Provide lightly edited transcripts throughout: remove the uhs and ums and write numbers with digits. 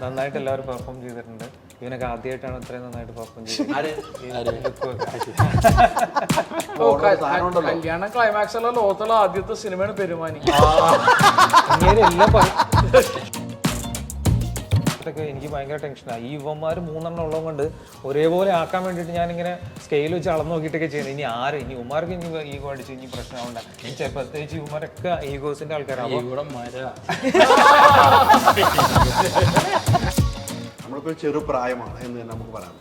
നന്നായിട്ട് എല്ലാവരും പെർഫോം ചെയ്തിട്ടുണ്ട്. ഇവനൊക്കെ ആദ്യമായിട്ടാണ് ഇത്രയും നന്നായിട്ട് പെർഫോം ചെയ്തത്. കല്യാണ ക്ലൈമാക്സ് ഉള്ള ലോകത്തുള്ള ആദ്യത്തെ സിനിമയാണ് പെരുമാനി. എല്ലാം എനിക്ക് ഭയങ്കര ടെൻഷനാണ്. ഈ യുവന്മാർ 3 ഉള്ളത് കൊണ്ട് ഒരേപോലെ ആക്കാൻ വേണ്ടിയിട്ട് ഞാനിങ്ങനെ സ്കെയിൽ വെച്ച് അളന്ന് നോക്കിയിട്ടൊക്കെ ചെയ്യുന്നത്. ഇനി ഉമ്മാർക്ക് ഇനി ഈഗോ അടിച്ച് ഇനി പ്രശ്നമുണ്ട. പ്രത്യേകിച്ച് യുവന്മാരൊക്കെ ഈഗോസിന്റെ ആൾക്കാരാണ്. നമ്മളിപ്പോ ചെറു പ്രായമാണ് എന്ന് തന്നെ നമുക്ക് പറയാം.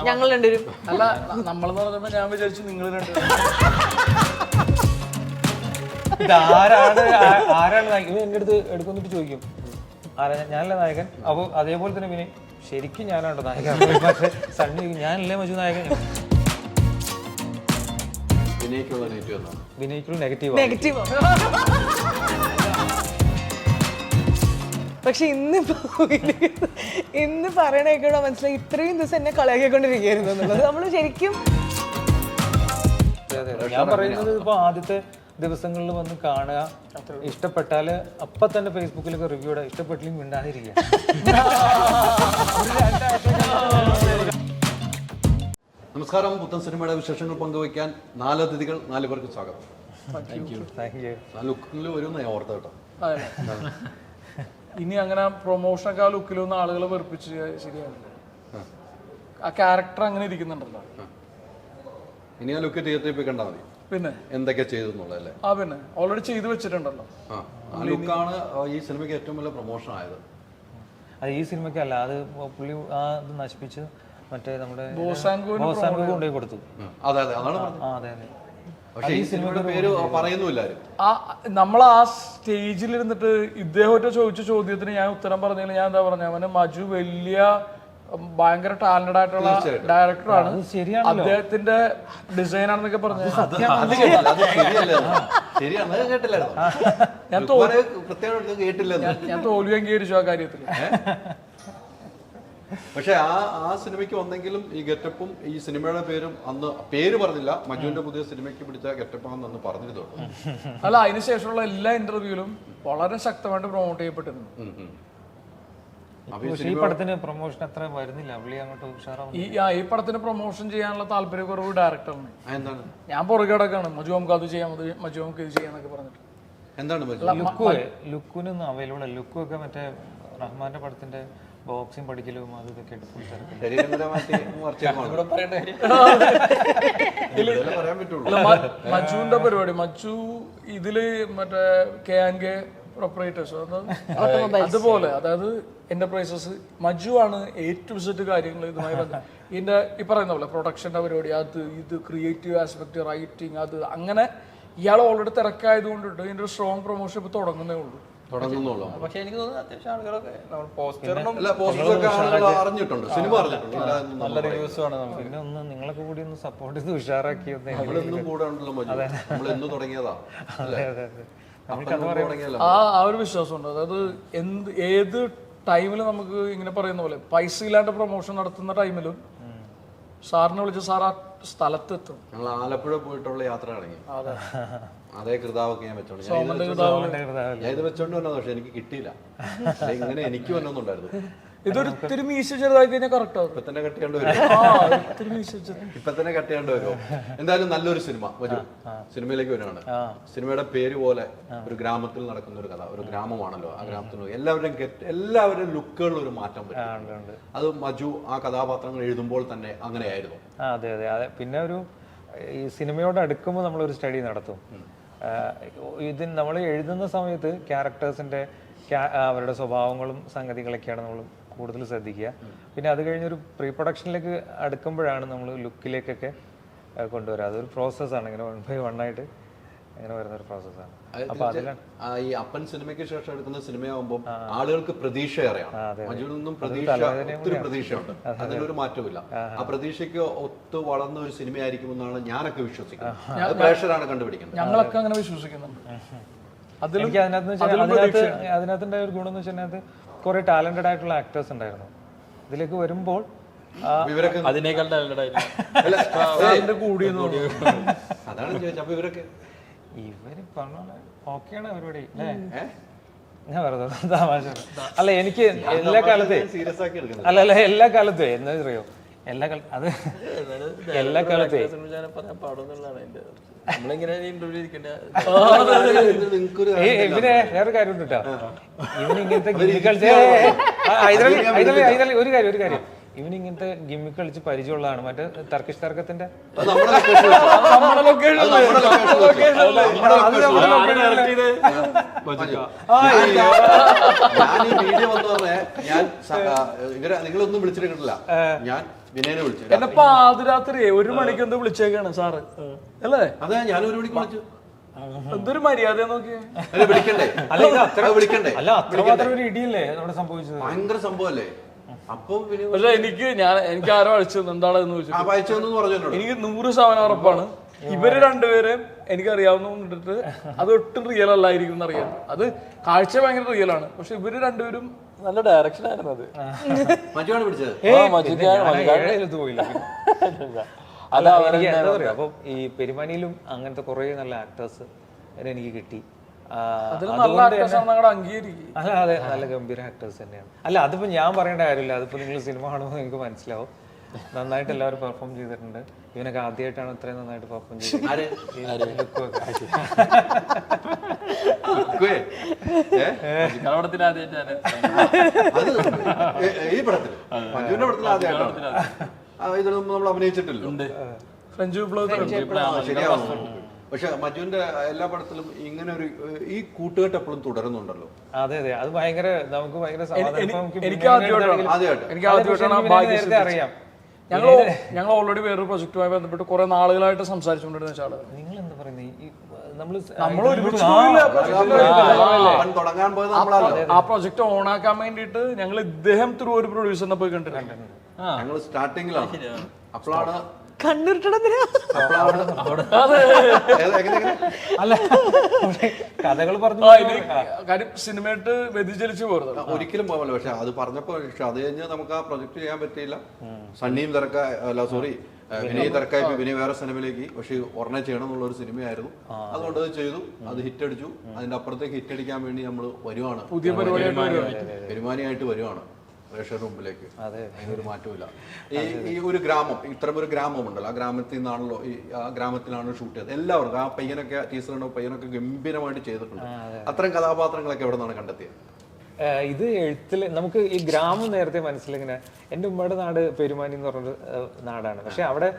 ഞങ്ങൾ രണ്ടുപേരും അല്ല, നമ്മളെന്ന് പറയുമ്പോ ഞാൻ വിചാരിച്ചു നിങ്ങൾ രണ്ടുപേരും. ഇതാരാണ് നായകൻ? എന്റെ അടുത്ത് എടുക്കുന്നിട്ട് ചോദിക്കും ഞാനല്ലേ നായകൻ. അപ്പോൾ അതേപോലെ തന്നെ പിന്നെ ശരിക്കും ഞാനാണ് നായകൻ. പക്ഷേ സണ്ണി ഞാനല്ലേ മജു നായകൻ. വിനയ്ക്കുള്ള നെഗറ്റീവ്. പക്ഷെ ഇന്ന് പറയണേക്കോടെ മനസ്സിലായി ഇത്രയും ദിവസം എന്നെ കളിയാക്കിക്കൊണ്ടിരിക്കുകയായിരുന്നു എന്നുള്ളത്. നമ്മൾ ശരിക്കും ഞാൻ പറയുന്നത് ഇപ്പൊ ആദ്യത്തെ ദിവസങ്ങളിൽ വന്ന് കാണുക, ഇഷ്ടപ്പെട്ടാല് അപ്പൊ തന്നെ ഫേസ്ബുക്കിലൊക്കെ റിവ്യൂ ഇടുക, ഇഷ്ടപ്പെട്ടില്ലെങ്കിൽ മിണ്ടാതിരിക്കുക. നമസ്കാരം. പുത്തൻ സിനിമയുടെ വിശേഷങ്ങൾ പങ്കുവയ്ക്കാൻ 4 അതിഥികൾ, 4 പേർക്ക് സ്വാഗതം. ലുക്കിൽ വരുമെന്ന് ഞാൻ ഓർത്ത കേട്ടോ. ഇനി അങ്ങനെ പ്രൊമോഷനൊക്കെ ആ ലുക്കിലൊന്നും ആളുകളെ വെറുപ്പിച്ച് ശരിയാണ്. ആ ക്യാരക്ടർ അങ്ങനെ ഇരിക്കുന്നുണ്ടല്ലോ. ഇനി ആ ലുക്ക് തിയേറ്ററിൽ പോയി കണ്ടാൽ മതി. പിന്നെ എന്തൊക്കെ ചെയ്തു എന്നുള്ളതല്ലേ? പിന്നെ ഓൾറെഡി ചെയ്തു വെച്ചിട്ടുണ്ടല്ലോ. ആ ലുക്കാണ് ഈ സിനിമയ്ക്ക് ഏറ്റവും വലിയ പ്രൊമോഷൻ ആയത്. അത് ഈ സിനിമയ്ക്കല്ല, അത് പുള്ളി ഇത് നശിപ്പിച്ച് മറ്റേ നമ്മുടെ കൊണ്ടുപോയി കൊടുത്തു. അതെ അതാണ്. അതെ. പക്ഷേ ഈ സിനിമയുടെ പേര് പറയുന്നില്ലാരും. നമ്മൾ ആ സ്റ്റേജിലിരുന്നിട്ട് ഇദ്ദേഹത്തെ ചോദിച്ച ചോദ്യത്തിന് ഞാൻ ഉത്തരം പറഞ്ഞില്ല. ഞാൻ എന്താ പറഞ്ഞ അവന് മജു വലിയ ഭയങ്കര ടാലന്റഡ് ആയിട്ടുള്ള ഡയറക്ടറാണ്, അദ്ദേഹത്തിന്റെ ഡിസൈൻ ആണെന്നൊക്കെ പറഞ്ഞു. ഞാൻ തോൽവി അംഗീകരിച്ചു ആ കാര്യത്തിൽ. പക്ഷെ ആ സിനിമയ്ക്ക് വന്നെങ്കിലും ഈ ഗെറ്റപ്പും ഈ സിനിമയുടെ പേരും അന്ന് പേര് പറഞ്ഞില്ല. മജുവിന്റെ പുതിയ സിനിമയ്ക്ക് പിടിച്ച ഗെറ്റപ്പാണെന്ന് അന്ന് പറഞ്ഞിരുന്നു. അല്ല, അതിനുശേഷമുള്ള എല്ലാ ഇന്റർവ്യൂവിലും വളരെ ശക്തമായിട്ട് പ്രൊമോട്ട് ചെയ്യപ്പെട്ടിരുന്നു. ഈ പടത്തിന് പ്രൊമോഷൻ അത്ര വരുന്നില്ല. ഈ പടത്തിന് പ്രൊമോഷൻ ചെയ്യാനുള്ള താല്പര്യക്കുറവ് ഡയറക്ടറിന്. ഞാൻ പുറകെ കിടക്കാണ്, മജു നമുക്ക് അത് ചെയ്യാം, മജു നമുക്ക് ഇത് ചെയ്യാന്നൊക്കെ പറഞ്ഞിട്ട്. എന്താണ് ലുക്കിനൊന്നും അവൈലബിൾ അല്ല. ലുക്കൊക്കെ മറ്റേ റഹ്മാന്റെ പടത്തിന്റെ ബോക്സിംഗ് പഠിക്കലും അത് ഇതൊക്കെ മജുവിന്റെ പരിപാടി. മജു ഇതില് മറ്റേ KNK പ്രൊപ്പറേറ്റേഴ്സ് അതുപോലെ, അതായത് എന്റർപ്രൈസസ്. മജു ആണ് ഏറ്റവും വിസിറ്റ് കാര്യങ്ങൾ ഇതുമായി ബന്ധം. ഇതിന്റെ ഈ പറയുന്ന പോലെ പ്രൊഡക്ഷന്റെ പരിപാടി, അത് ഇത് ക്രിയേറ്റീവ് ആസ്പെക്ട്, റൈറ്റിംഗ്, അത് അങ്ങനെ ഇയാൾ ഓൾറെഡി തിരക്കായതുകൊണ്ടിട്ട് ഇതിന്റെ ഒരു സ്ട്രോങ് പ്രൊമോഷൻ ഇപ്പൊ തുടങ്ങുന്നേ ഉള്ളൂ. പക്ഷെ എനിക്ക് തോന്നുന്നു അത്യാവശ്യം ആളുകളൊക്കെ അറിഞ്ഞിട്ടുണ്ട്, സിനിമ അറിഞ്ഞിട്ടുണ്ട്, നല്ല റിവ്യൂസ് ആണ്. പിന്നെ ഒന്ന് നിങ്ങളൊക്കെ കൂടി ഒന്ന് സപ്പോർട്ട് ചെയ്ത് ഉഷാറാക്കി. ആ ഒരു വിശ്വാസമുണ്ട്. അതായത് ഏത് ടൈമിൽ നമുക്ക് ഇങ്ങനെ പറയുന്ന പോലെ പൈസ ഇല്ലാണ്ട് പ്രൊമോഷൻ നടത്തുന്ന ടൈമിലും സാറിനെ വിളിച്ച് സാർ ആ സ്ഥലത്തെത്തും. ഞങ്ങൾ ആലപ്പുഴ പോയിട്ടുള്ള യാത്ര ഇറങ്ങി. അതേ കൃതാവൊക്കെ ഞാൻ വെച്ചോണ്ട് ഞാൻ ഇത് വെച്ചോണ്ട് വന്നത്. പക്ഷെ എനിക്ക് കിട്ടിയില്ല. ഇങ്ങനെ എനിക്ക് വന്നൊന്നുണ്ടായിരുന്നു. ഇതൊരു ഇത്തിരി മീശ ചെറുതായി കഴിഞ്ഞാൽ കറക്റ്റ് ആവും. ഇപ്പൊ തന്നെ കട്ടിയാണ്ട് വരുമോ? എന്തായാലും നല്ലൊരു സിനിമ. ഒരു സിനിമയിലേക്ക് വരുവാണ്. സിനിമയുടെ പേര് പോലെ ഒരു ഗ്രാമത്തിൽ നടക്കുന്ന ഒരു കഥ. ഒരു ഗ്രാമമാണല്ലോ. ആ ഗ്രാമത്തിന് എല്ലാവരും ലുക്കുകളിൽ ഒരു മാറ്റം വരും. അത് മജു ആ കഥാപാത്രങ്ങൾ എഴുതുമ്പോൾ തന്നെ അങ്ങനെയായിരുന്നു. അതെ. പിന്നെ ഈ സിനിമയോട് അടുക്കുമ്പോൾ നമ്മളൊരു സ്റ്റഡി നടത്തും. ഇതിന് നമ്മൾ എഴുതുന്ന സമയത്ത് ക്യാരക്ടേഴ്സിന്റെ അവരുടെ സ്വഭാവങ്ങളും സംഗതികളൊക്കെയാണ് നമ്മൾ കൂടുതൽ ശ്രദ്ധിക്കുക. പിന്നെ അത് കഴിഞ്ഞൊരു പ്രീ പ്രൊഡക്ഷനിലേക്ക് അടുക്കുമ്പോഴാണ് നമ്മൾ ലുക്കിലേക്കൊക്കെ കൊണ്ടുവരിക. അതൊരു പ്രോസസ്സാണ്. ഇങ്ങനെ 1 by 1 ആയിട്ട് ഇങ്ങനെ വരുന്ന ഒരു പ്രോസസ്സാണ്. അപ്പൊ അതിലാണ് ഈ അപ്പൻ സിനിമയ്ക്ക് ശേഷം എടുക്കുന്ന സിനിമയാകുമ്പോൾ ആളുകൾക്ക് പ്രതീക്ഷ ഏറെയാണ്. മജുവിൽ നിന്നും ഒത്തിരി പ്രതീക്ഷയുണ്ട്. അതിലൊരു മാറ്റമില്ല. ആ പ്രതീക്ഷയ്ക്ക് ഒത്തു വളർന്ന ഒരു സിനിമയായിരിക്കുമെന്നാണ് ഞാനൊക്കെ വിശ്വസിക്കുന്നത്. അത് പ്രേക്ഷകരാണ് കണ്ടുപിടിക്കുന്നത്. ഞങ്ങളൊക്കെ അങ്ങനെ വിശ്വസിക്കുന്നുണ്ട്. എനിക്ക് അതിനകത്തുണ്ടായ ഒരു ഗുണം എന്ന് വെച്ചാൽ കുറെ ടാലന്റഡ് ആയിട്ടുള്ള ആക്ടേഴ്സ് ഉണ്ടായിരുന്നു. ഇതിലേക്ക് വരുമ്പോൾ അതിനേക്കാൾ ടാലന്റഡ് ആയിരുന്നു. അതാണ് ചോദിച്ചത്. അപ്പൊ ഇവര് പറഞ്ഞ ഓക്കെയാണ് പരിപാടി. ഞാൻ വെറുതെ തമാശ. അല്ല എനിക്ക് എല്ലാ കാലത്തെ സീരിയസ് ആക്കി എടുക്കുന്നത്. അല്ല എല്ലാ കാലത്തും എന്താ അറിയോ, എല്ലാ കാലം അത് എല്ലാ കാലത്തെ പറയാൻ പാടുന്നുള്ളതാണ് എന്റെ നമ്മളിങ്ങനെ ഇന്റർവ്യൂ ഇരിക്കണ്ട. നിങ്ങൾക്കൊരു ഇവനെ വേറൊരു കാര്യം ഉണ്ട് കേട്ടോ, ഇവന് ഇങ്ങനത്തെ ഗിമ്മി കളിച്ച് ഒരു കാര്യം ഇവന് ഇങ്ങനത്തെ ഗിമ്മി കളിച്ച് പരിചയമുള്ളതാണ്. മറ്റേ ടർക്കിഷ് തർക്കത്തിന്റെ ഞാൻ ഈ വീഡിയോ വന്നു പറഞ്ഞേ, ഞാൻ നിങ്ങളൊന്നും വിളിച്ചിട്ട് കിട്ടില്ല, ഞാൻ വിനയനെ വിളിച്ചു. എന്നെ പാതിരാത്രി 1 മണിക്ക് എന്ത് വിളിച്ചേക്കാണ് സാറ് അല്ലേ? അതെ, ഞാൻ 1 മണിക്ക് വിളിച്ചു. എന്തൊരു മര്യാദ നോക്കിയേ. അല്ല വിളിക്കണ്ടേ, വിളിക്കണ്ടേ, അല്ല അത്രമാത്രം ഒരു ഇടിയല്ലേ അവിടെ സംഭവിച്ചത്, ഭയങ്കര സംഭവല്ലേ. അപ്പൊ പക്ഷെ എനിക്ക് ആരോ അഴിച്ചു എന്താണെന്ന് ചോദിച്ചു. അയച്ചു പറഞ്ഞു. എനിക്ക് 100% ഉറപ്പാണ് ഇവര് രണ്ടുപേരും എനിക്കറിയാവുന്ന കൊണ്ടിട്ട് അത് ഒട്ടും റിയൽ അല്ലായിരിക്കും എന്നറിയാം. അത് കാഴ്ച ഭയങ്കര റിയൽ ആണ്, പക്ഷെ ഇവര് രണ്ടുപേരും നല്ല ഡയറക്ഷൻ ആയിരുന്നു അത്. മജുവാണ് പിടിച്ചത്. പോയില്ല. അത് എന്താ പറയാ, അപ്പൊ ഈ പെരുമാനിയിലും അങ്ങനത്തെ കുറെ നല്ല ആക്ടേഴ്സ് എനിക്ക് കിട്ടി. അംഗീകരിക്കും. അല്ല അതെ, നല്ല ഗംഭീര ആക്ടേഴ്സ് തന്നെയാണ്. അല്ല അതിപ്പോ ഞാൻ പറയേണ്ട കാര്യമില്ല, അതിപ്പോ നിങ്ങൾ സിനിമ കാണുമ്പോൾ നിങ്ങൾക്ക് മനസ്സിലാവും. നന്നായിട്ട് എല്ലാവരും പെർഫോം ചെയ്തിട്ടുണ്ട്. ഇവനൊക്കെ ആദ്യമായിട്ടാണ് ഇത്രയും നന്നായിട്ട് പെർഫോം ചെയ്തത്. പടത്തിൽ ആദ്യമായിട്ടാണ് ഈ പടത്തിൽ, മഞ്ജുവിന്റെ പടത്തിൽ ആദ്യമായിട്ടാണ്. ഇതിലൊന്നും നമ്മൾ അഭിനയിച്ചിട്ടില്ല. ഫ്രഞ്ച് ശരിയാവുന്നു. പക്ഷെ മജുവിന്റെ എല്ലാ പടത്തിലും ഇങ്ങനെ ഒരു ഈ കൂട്ടുകെട്ട് എപ്പോഴും തുടരുന്നുണ്ടല്ലോ. അതെ അതെ, അത് ഭയങ്കര നമുക്ക് ഭയങ്കര എനിക്ക് ആദ്യമായിട്ടാണ് അറിയാം. ഞങ്ങൾ ഓൾറെഡി വേറൊരു പ്രൊജക്റ്റുമായി ബന്ധപ്പെട്ട് കുറെ നാളുകളായിട്ട് സംസാരിച്ചുകൊണ്ടിരുന്ന വെച്ചാൽ നിങ്ങൾ എന്താ പറയുന്നത്, തുടങ്ങാൻ പോയത് നമ്മളല്ല. ആ പ്രൊജക്ട് ഓൺ ആക്കാൻ വേണ്ടിയിട്ട് ഞങ്ങൾ ഇദ്ദേഹം ത്രൂ ഒരു പ്രൊഡ്യൂസറിനെ പോയി കണ്ടിട്ടുണ്ട്. ഞങ്ങൾ സ്റ്റാർട്ടിങ്ങിലാണ്. അപ്പോഴാണ് അല്ല കഥകൾ പറഞ്ഞു കാര്യം സിനിമയായിട്ട് വ്യതിചലിച്ചു പോരുന്നത് ഒരിക്കലും പോകല്ലോ. പക്ഷെ അത് പറഞ്ഞപ്പോ അത് കഴിഞ്ഞ് നമുക്ക് ആ പ്രൊജക്ട് ചെയ്യാൻ പറ്റിയില്ല. സണ്ണിയും തിരക്കായി, അല്ല സോറി വിനയ് തിരക്കായി, വിനയ് വേറെ സിനിമയിലേക്ക്. പക്ഷെ ഉടനെ ചെയ്യണം എന്നുള്ള ഒരു സിനിമയായിരുന്നു. അതുകൊണ്ട് അത് ചെയ്തു, അത് ഹിറ്റ് അടിച്ചു. അതിന്റെ അപ്പുറത്തേക്ക് ഹിറ്റ് അടിക്കാൻ വേണ്ടി നമ്മൾ വരുവാണ്, പുതിയ പെരുമാനിയായിട്ട് വരുവാണ് പ്രേക്ഷകരുടെ മുമ്പിലേക്ക്. അതിനൊരു മാറ്റമില്ല. ഈ ഒരു ഗ്രാമം, ഇത്തരം ഒരു ഗ്രാമം ഉണ്ടല്ലോ, ആ ഗ്രാമത്തിൽ നിന്നാണല്ലോ, ആ ഗ്രാമത്തിലാണ് ഷൂട്ട് ചെയ്തത്. എല്ലാവർക്കും ആ പയ്യനൊക്കെ, ടീച്ചറുണ്ടോ പയ്യനൊക്കെ ഗംഭീരമായിട്ട് ചെയ്തിട്ടുണ്ട്. അത്തരം കഥാപാത്രങ്ങളൊക്കെ എവിടെ നിന്നാണ് കണ്ടെത്തിയത്? ഇത് എഴുത്തിൽ നമുക്ക് ഈ ഗ്രാമം നേരത്തെ മനസ്സിലിങ്ങനെ, എൻ്റെ ഉമ്മയുടെ നാട് പെരുമാനി എന്ന് പറഞ്ഞൊരു നാടാണ്. പക്ഷെ അവിടെ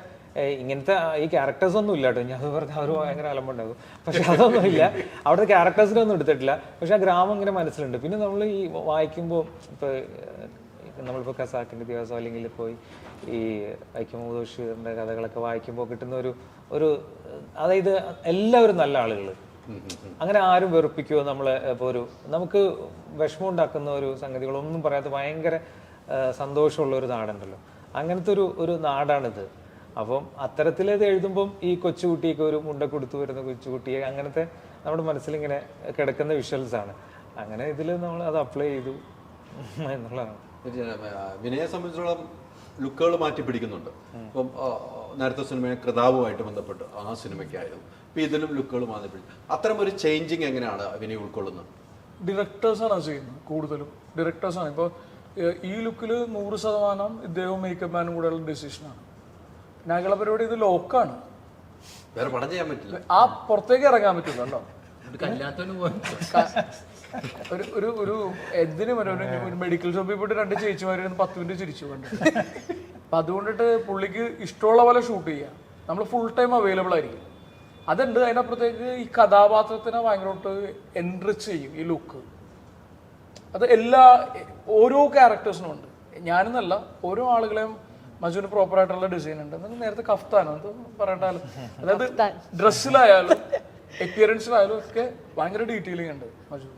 ഇങ്ങനത്തെ ഈ ക്യാരക്ടേഴ്സ് ഒന്നും ഇല്ല കേട്ടോ. ഞാൻ അത് പറഞ്ഞാൽ അവർ ഭയങ്കര അലമ്പുണ്ടാകും. പക്ഷെ അതൊന്നും ഇല്ല, അവിടുത്തെ ക്യാരക്ടേഴ്സിനൊന്നും എടുത്തിട്ടില്ല. പക്ഷെ ആ ഗ്രാമം ഇങ്ങനെ മനസ്സിലുണ്ട്. പിന്നെ നമ്മൾ ഈ വായിക്കുമ്പോൾ ഇപ്പോൾ നമ്മളിപ്പോൾ ഖസാക്കിൻ്റെ ദിവസം അല്ലെങ്കിൽ പോയി ഈ വൈക്കം മുഹമ്മദ് ബഷീറിൻ്റെ കഥകളൊക്കെ വായിക്കുമ്പോൾ കിട്ടുന്ന ഒരു അതായത് എല്ലാവരും നല്ല ആളുകൾ, അങ്ങനെ ആരും വെറുപ്പിക്കുകയോ നമ്മളെ ഇപ്പോൾ നമുക്ക് വിഷമം ഉണ്ടാക്കുന്ന ഒരു സംഗതികളൊന്നും പറയാത്ത ഭയങ്കര സന്തോഷമുള്ള ഒരു നാടുണ്ടല്ലോ, അങ്ങനത്തെ ഒരു നാടാണിത്. അപ്പം അത്തരത്തിലത് എഴുതുമ്പം ഈ കൊച്ചുകുട്ടിയൊക്കെ ഒരു മുണ്ട കൊടുത്തു വരുന്ന കൊച്ചുകുട്ടിയെ അങ്ങനത്തെ നമ്മുടെ മനസ്സിലിങ്ങനെ കിടക്കുന്ന വിഷ്വൽസ് ആണ്. അങ്ങനെ ഇതിൽ നമ്മൾ അത് അപ്ലൈ ചെയ്തു എന്നുള്ളതാണ്. വിനയെ സംബന്ധിച്ചോളം ലുക്കുകൾ മാറ്റി പിടിക്കുന്നുണ്ട്. ഇപ്പം നേരത്തെ സിനിമയെ കൃതാവുമായിട്ട് ബന്ധപ്പെട്ട് ആ സിനിമയ്ക്കായിരുന്നു. ഇപ്പം ഇതിലും ലുക്കുകൾ മാറ്റി പിടിക്കും. അത്തരം ഒരു ചേഞ്ചിങ് എങ്ങനെയാണ് വിനയ് ഉൾക്കൊള്ളുന്നത്? ഡയറക്ടേഴ്സാണ് ചെയ്യുന്നത്, കൂടുതലും ഡയറക്ടേഴ്സാണ്. ഇപ്പോൾ ഈ ലുക്കിൽ 100% ഇദ്ദേഹവും മേക്കപ്പ് മാനും കൂടെയുള്ള ഡിസിഷനാണ്. നാഗള പരിപാടി ഇത് ലോക്കാണ്, വേറെ പടം ചെയ്യാൻ പറ്റില്ല, ആ പുറത്തേക്ക് ഇറങ്ങാൻ പറ്റില്ലല്ലോ. ഒരു എന്തിനും ഒരു മെഡിക്കൽ ഷോപ്പിൽ പോയിട്ട് 2 ചേച്ചിമാര് 10 മിനിറ്റ് ചിരിച്ചു കണ്ടു. അപ്പൊ അതുകൊണ്ടിട്ട് പുള്ളിക്ക് ഇഷ്ടമുള്ള പോലെ ഷൂട്ട് ചെയ്യാം, നമ്മൾ ഫുൾ ടൈം അവൈലബിൾ ആയിരിക്കും. അതുണ്ട്. അതിനപ്പുറത്തേക്ക് ഈ കഥാപാത്രത്തിനെ ഭയങ്കരമായിട്ട് എൻറിച്ച് ചെയ്യും ഈ ലുക്ക്. അത് ഓരോ ക്യാരക്ടേഴ്സിനും ഉണ്ട്. ഞാനെന്നല്ല, ഓരോ ആളുകളെയും മജുവിന് പ്രോപ്പറായിട്ടുള്ള ഡിസൈൻ ഉണ്ട്. നേരത്തെ കഫ്താനോ എന്ത് പറയണ്ടാലും, അതായത് ഡ്രസ്സിലായാലും അപ്പിയറൻസിലായാലും ഒക്കെ ഭയങ്കര ഡീറ്റെയിലിംഗ് ഉണ്ട് മജു.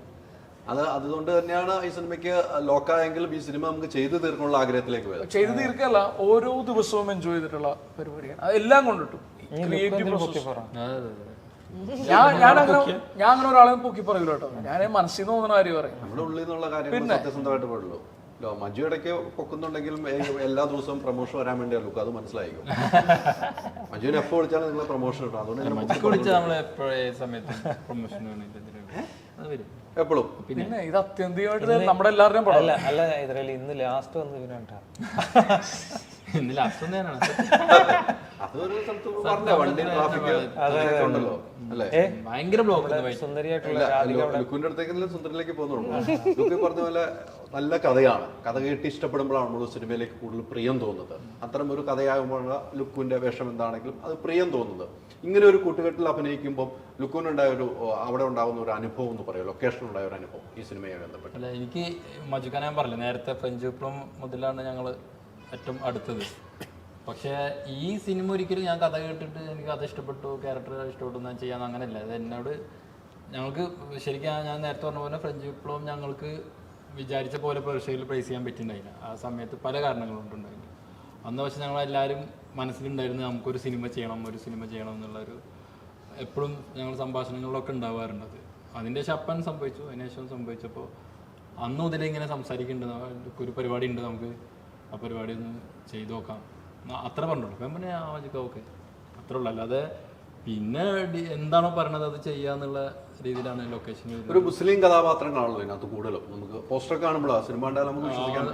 അതുകൊണ്ട് തന്നെയാണ് ഈ സിനിമയ്ക്ക് ലോക്കായെങ്കിലും ഈ സിനിമ നമുക്ക് ചെയ്തു തീർക്കാനുള്ള ആഗ്രഹത്തിലേക്ക് പോയത്. ചെയ്തു തീർക്കല്ല, ഓരോ ദിവസവും എൻജോയ് ചെയ്തിട്ടുള്ള പരിപാടിയാണ്. അതെല്ലാം കൊണ്ടിട്ടും ക്രിയേറ്റീവ് പ്രോസസ്. ഞാൻ അങ്ങനെ ഒരാളെ പൊക്കി പറയൂല കേട്ടോ. ഞാൻ മനസ്സിൽ നിന്ന് തോന്നുന്ന കാര്യം പറയും. നമ്മുടെ ഉള്ളിൽ നിന്നുള്ള കാര്യം സത്യസന്ധമായിട്ട് പാടുള്ളൂ. മഞ്ജു ഇടയ്ക്ക് പൊക്കുന്നുണ്ടെങ്കിലും എല്ലാ ദിവസവും പ്രൊമോഷൻ വരാൻ വേണ്ടി ലുക്ക്, അത് മനസ്സിലായിരിക്കും. മഞ്ജുവിനെ എപ്പോൾ വിളിച്ചാലും നിങ്ങളെ പ്രൊമോഷൻ കിട്ടും. അതുകൊണ്ട് അത് വരും. എപ്പോഴും പിന്നെ ഇത് അത്യന്തികമായിട്ട് നമ്മുടെ എല്ലാവരുടെയും പടം. അല്ല ഇതിൽ ഇന്ന് ലാസ്റ്റ് വന്ന് ഇവനാണ്ടാ. ഇന്ന് ലാസ്റ്റ് തന്നെയാണ്. അതൊരു സ്ഥലത്ത് പറഞ്ഞ വണ്ടി ട്രാഫിക് ഉണ്ടല്ലോ അല്ലേ? ഭയങ്കര ബ്ലോക്ക്. സുന്ദരിയായിട്ടുള്ള ലുക്കുവിന്റെ അടുത്തേക്ക് സുന്ദരിലേക്ക് പോകുന്നുള്ളൂ. ലുക്ക് പറഞ്ഞ പോലെ നല്ല കഥയാണ്. കഥ കേട്ട് ഇഷ്ടപ്പെടുമ്പോഴാണ് നമ്മൾ സിനിമയിലേക്ക് കൂടുതൽ പ്രിയം തോന്നുന്നത്. അത്തരം ഒരു കഥയാകുമ്പോഴുള്ള ലുക്കുവിന്റെ വേഷം എന്താണെങ്കിലും അത് പ്രിയം തോന്നുന്നത്. ഇങ്ങനെ ഒരു കൂട്ടുകെട്ടിൽ അഭിനയിക്കുമ്പോൾ ലുക്കുവിനുണ്ടായ അവിടെ ഉണ്ടാകുന്ന ഒരു അനുഭവം എന്ന് പറയും, ലൊക്കേഷൻ ഉണ്ടായ ഒരു അനുഭവം ഈ സിനിമയെ ബന്ധപ്പെട്ട്. അല്ല, എനിക്ക് മജുക്കാൻ ഞാൻ പറഞ്ഞില്ല നേരത്തെ, ഫ്രഞ്ച് വിപ്ലവം മുതലാണ് ഞങ്ങൾ ഏറ്റവും അടുത്തത്. പക്ഷേ ഈ സിനിമ ഒരിക്കലും ഞാൻ കഥ കേട്ടിട്ട് എനിക്ക് കഥ ഇഷ്ടപ്പെട്ടു, ക്യാരക്ടർ ഇഷ്ടപ്പെട്ടു ഞാൻ ചെയ്യാൻ അങ്ങനെയല്ല. അത് എന്നോട് ഞങ്ങൾക്ക് ശരിക്കും ഞാൻ നേരത്തെ പറഞ്ഞ പോലെ ഫ്രഞ്ച് വിപ്ലവം ഞങ്ങൾക്ക് വിചാരിച്ച പോലെ പ്രേക്ഷകരിൽ പ്രൈസ് ചെയ്യാൻ പറ്റിയിട്ടുണ്ടായില്ല. ആ സമയത്ത് പല കാരണങ്ങളുണ്ടായിരുന്നു. അന്ന് പക്ഷെ ഞങ്ങളെല്ലാവരും മനസ്സിലുണ്ടായിരുന്നു നമുക്കൊരു സിനിമ ചെയ്യണം എന്നുള്ളൊരു എപ്പോഴും ഞങ്ങൾ സംഭാഷണങ്ങളിലൊക്കെ ഉണ്ടാവാറുണ്ട്. അതിൻ്റെ ശേഷം സംഭവിച്ചു. അതിനുശേഷം സംഭവിച്ചപ്പോൾ അന്ന് മുതലേ ഇങ്ങനെ സംസാരിക്കുന്നുണ്ട്, ഒരു പരിപാടി ഉണ്ട്, നമുക്ക് ആ പരിപാടി ഒന്ന് ചെയ്തു നോക്കാം, അത്ര പറഞ്ഞുള്ളൂ. അപ്പം പിന്നെ ഓക്കെ അത്രേ ഉള്ളൂ. അല്ലാതെ പിന്നെ എന്താണോ പറയണത് അത് ചെയ്യാന്നുള്ള രീതിയിലാണ് ലൊക്കേഷൻ. ഒരു മുസ്ലിം കഥാപാത്രങ്ങളാണല്ലോ ഇതിനകത്ത് കൂടുതലും. നമുക്ക് പോസ്റ്റർ കാണുമ്പോഴാണ് സിനിമ ഉണ്ടായാലും നമുക്ക് വിശ്വസിക്കാൻ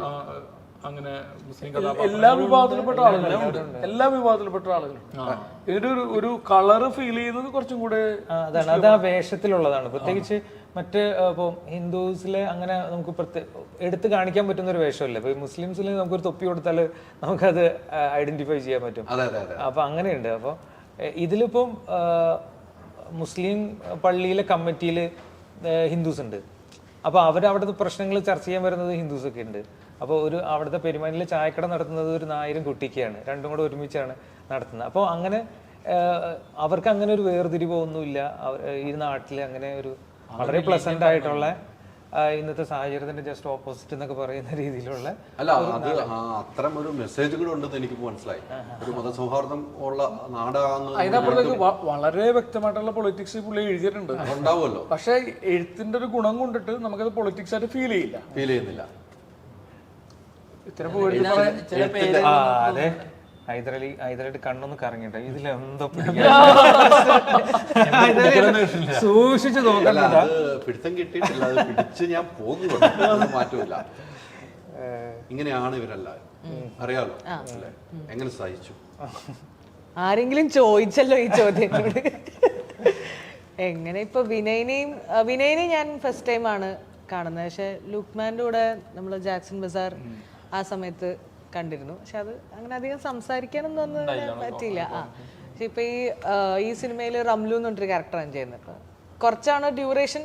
അങ്ങനെ മുസ്ലിം എല്ലാ വിഭാഗത്തിൽപ്പെട്ട ആളുകളുണ്ട്. എല്ലാ വിഭാഗത്തിൽപ്പെട്ട ആളുകളുണ്ട്. ഇതിന്റെ ഒരു കളറ് ഫീൽ ചെയ്യുന്നത് കുറച്ചും കൂടെ അതാണ്, അത് ആ വേഷത്തിലുള്ളതാണ്. പ്രത്യേകിച്ച് മറ്റ് ഇപ്പോൾ ഹിന്ദുസിലെ അങ്ങനെ നമുക്ക് എടുത്ത് കാണിക്കാൻ പറ്റുന്ന ഒരു വേഷമല്ല. ഇപ്പൊ മുസ്ലിംസിൽ നമുക്കൊരു തൊപ്പി കൊടുത്താൽ നമുക്കത് ഐഡന്റിഫൈ ചെയ്യാൻ പറ്റും. അപ്പൊ അങ്ങനെയുണ്ട്. അപ്പോൾ ഇതിലിപ്പം മുസ്ലിം പള്ളിയിലെ കമ്മിറ്റിയിൽ ഹിന്ദുസ് ഉണ്ട്. അപ്പോൾ അവരവിടുത്തെ പ്രശ്നങ്ങൾ ചർച്ച ചെയ്യാൻ വരുന്നത് ഹിന്ദുസൊക്കെ ഉണ്ട്. അപ്പോൾ അവിടുത്തെ പെരുമാനിലെ ചായക്കട നടത്തുന്നത് ഒരു നായരും കുട്ടിക്കാണ്, രണ്ടും കൂടെ ഒരുമിച്ചാണ് നടത്തുന്നത്. അപ്പോൾ അങ്ങനെ അവർക്ക് അങ്ങനെ ഒരു വേർതിരിവൊന്നുമില്ല. ഈ നാട്ടിൽ അങ്ങനെ ഒരു വളരെ പ്ലസന്റ് ആയിട്ടുള്ള ഇന്നത്തെ സാഹചര്യത്തിന്റെ ജസ്റ്റ് ഓപ്പോസിറ്റ് എന്നൊക്കെ പറയുന്ന രീതിയിലുള്ള അല്ല, അത് അത്തരം ഒരു മെസ്സേജ് കൂടെ ഉണ്ടെന്ന് എനിക്ക് മനസ്സിലായി. ഒരു മതസൗഹാർദ്ദം ഉള്ള നാടാന്ന് അതിനപ്പുറത്തേക്ക് വളരെ വ്യക്തമായിട്ടുള്ള പൊളിറ്റിക്സ് പുള്ളി എഴുതിയിട്ടുണ്ട്, ഉണ്ടാവുമല്ലോ. പക്ഷെ എഴുത്തിന്റെ ഒരു ഗുണം കൊണ്ടിട്ട് നമുക്കത് പൊളിറ്റിക്സ് ആയിട്ട് ഫീൽ ചെയ്യുന്നില്ല. ഇത്തരം ചില പേര് അതെ. ഹൈദരാലി കണ്ണൊന്ന് കറങ്ങിട്ടെ, ഇതിലെന്തോ സൂക്ഷിച്ചു നോക്കണ്ട. പിടുത്തം കിട്ടിയിട്ടില്ല, അത് പിടിച്ച് ഞാൻ പോകുന്നുണ്ട്, മാറ്റമില്ല. ഇങ്ങനെയാണ് ഇവരെല്ലാവരും, അറിയാലോ അല്ലേ? എങ്ങനെ സഹിച്ചു? ആരെങ്കിലും ചോദിച്ചല്ലോ ഈ ചോദ്യത്തോട്. എങ്ങനെ ഇപ്പൊ വിനയനെയും ഞാൻ ഫസ്റ്റ് ടൈം ആണ് കാണുന്നത്. പക്ഷെ ലുക്മാൻ്റെ കൂടെ നമ്മൾ ജാക്സൺ ബസാർ ആ സമയത്ത് കണ്ടിരുന്നു. പക്ഷെ അത് അങ്ങനെ അധികം സംസാരിക്കാനൊന്നും ഒന്നും പറ്റിയില്ല. പക്ഷെ ഇപ്പൊ ഈ സിനിമയിൽ റംലു എന്ന് പറഞ്ഞൊരു ക്യാരക്ടറാണ് ചെയ്യുന്നത്. അപ്പൊ കുറച്ചാണ് ഡ്യൂറേഷൻ,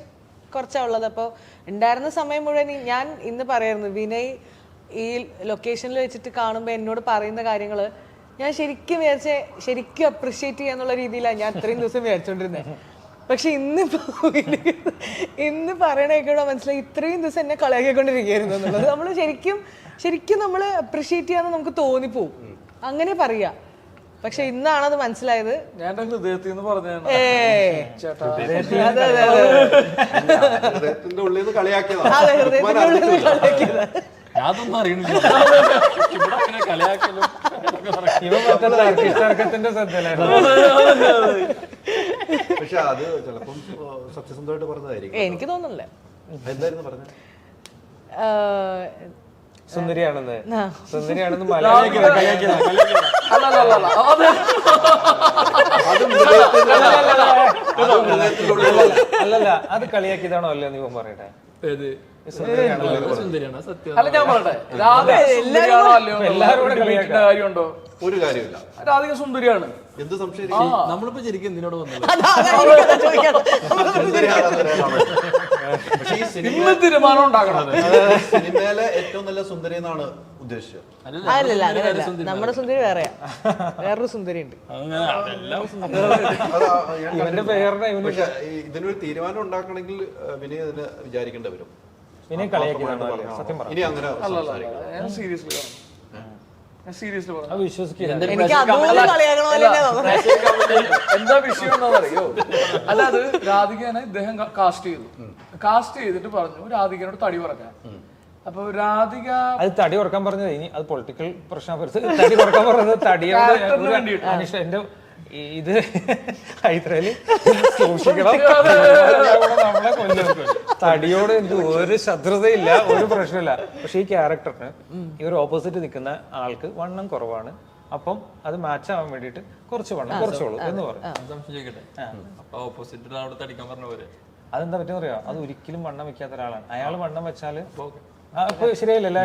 കുറച്ചാണ് ഉള്ളത്. അപ്പോൾ ഉണ്ടായിരുന്ന സമയം മുഴുവൻ ഞാൻ ഇന്ന് പറയായിരുന്നു, വിനയ് ഈ ലൊക്കേഷനിൽ വെച്ചിട്ട് കാണുമ്പോൾ എന്നോട് പറയുന്ന കാര്യങ്ങൾ ഞാൻ ശരിക്കും അപ്രിഷ്യേറ്റ് ചെയ്യാന്നുള്ള രീതിയിലാണ് ഞാൻ ഇത്രയും ദിവസം വിചാരിച്ചോണ്ടിരുന്നത്. പക്ഷെ ഇന്ന് പറയണേക്കൂടെ മനസ്സിലായി ഇത്രയും ദിവസം എന്നെ കളയാക്കിക്കൊണ്ടിരിക്കുകയായിരുന്നു എന്നുള്ളത്. നമ്മൾ ശരിക്കും നമ്മൾ അപ്രിഷ്യേറ്റ് ചെയ്യാന്ന് നമുക്ക് തോന്നിപ്പോവും, അങ്ങനെ പറയാ. പക്ഷെ ഇന്നാണത് മനസ്സിലായത്. ഞാൻ ഹൃദയത്തിൽ നിന്ന് പറഞ്ഞാണ്. ഹൃദയത്തിന്റെ ഉള്ളിൽ നിന്ന് കളിയാക്കിയതാണ്. അതെ, ഹൃദയത്തിന്റെ ഉള്ളിൽ നിന്ന് കളിയാക്കിയതാ. ഞാനതൊന്നും അറിയണില്ല. പക്ഷെ അത് ചിലപ്പം സത്യസന്ധമായിട്ട് പറഞ്ഞതായിരിക്കും. എനിക്ക് തോന്നുന്നില്ല. എന്തായിരുന്നു പറഞ്ഞത്? സുന്ദരിയാണെന്ന് അല്ലല്ല, അത് കളിയാക്കിയതാണോ അല്ലോ നീ പറയട്ടെ? സുന്ദരിയാണ് സത്യം. അല്ല, ഞാൻ പറയട്ടെ, എല്ലാവരും കാര്യമുണ്ടോ? ഒരു കാര്യമില്ല. രാധിക സുന്ദരിയാണ്. എന്ത് സംശയം? നമ്മളിപ്പോ ശരിക്കും എന്തിനോട് വന്നത്? പക്ഷേ ഈ ഇന്ന് തീരുമാനം ഉണ്ടാക്കണം. സിനിമയിലെ ഏറ്റവും നല്ല സുന്ദരി എന്നാണ് ഉദ്ദേശിച്ചത്. അല്ലല്ല, അങ്ങനെയല്ല. നമ്മുടെ സുന്ദരി വേറെയാ, വേറൊരു സുന്ദരി ഉണ്ട്. പക്ഷെ ഇതിനൊരു തീരുമാനം ഉണ്ടാക്കണമെങ്കിൽ വിനയ് അതിന് വിചാരിക്കേണ്ടി വരും. വിനയ് കളിയാക്കിയതാണോ സത്യം പറഞ്ഞു? ഇനി അങ്ങനെ ഞാൻ സീരിയസ്ലി പറഞ്ഞു. വിശ്വസിക്കുക. എനിക്ക് അതുപോലെ കളിയാക്കണ പോലെ തന്നെ തോന്നുന്നത്. എന്താ വിഷയം എന്താണെന്നറിയോ? അല്ല, അത് രാധികനെ ഇദ്ദേഹം കാസ്റ്റ് ചെയ്തിട്ട് പറഞ്ഞു രാധികനോട് തടി കുറക്കാൻ. അപ്പൊ രാധിക അത് തടി കുറക്കാൻ പറഞ്ഞത് ഇനി അത് പൊളിറ്റിക്കൽ പ്രശ്നം. തടി കുറക്കാൻ പറഞ്ഞത് തടിയുടെ എന്റെ ഇത് ഹൈദരാലി സൂക്ഷിക്കണം, നമ്മളെ കൊല്ലും. തടിയോട് എനിക്ക് ഒരു ശത്രുതയില്ല, ഒരു പ്രശ്നമില്ല. പക്ഷെ ഈ ക്യാരക്ടറിന് ഈ ഒരു ഓപ്പോസിറ്റ് നിൽക്കുന്ന ആൾക്ക് വണ്ണം കുറവാണ്, അപ്പം അത് മാച്ച് ആവാൻ വേണ്ടിയിട്ട് കുറച്ച് വണ്ണം കുറച്ചോളൂ എന്ന് പറയും. സംശയിക്കട്ടെ, അപ്പൊ ഓപ്പോസിറ്റ് അവിടെ തടിക്കാൻ പറഞ്ഞ പോലെ അതെന്താ പറ്റുന്ന പറയാ, അത് ഒരിക്കലും വണ്ണം വെക്കാത്ത ഒരാളാണ്. അയാൾ വണ്ണം വെച്ചാല് ഇപ്പൊ ശരിയല്ലല്ലേ?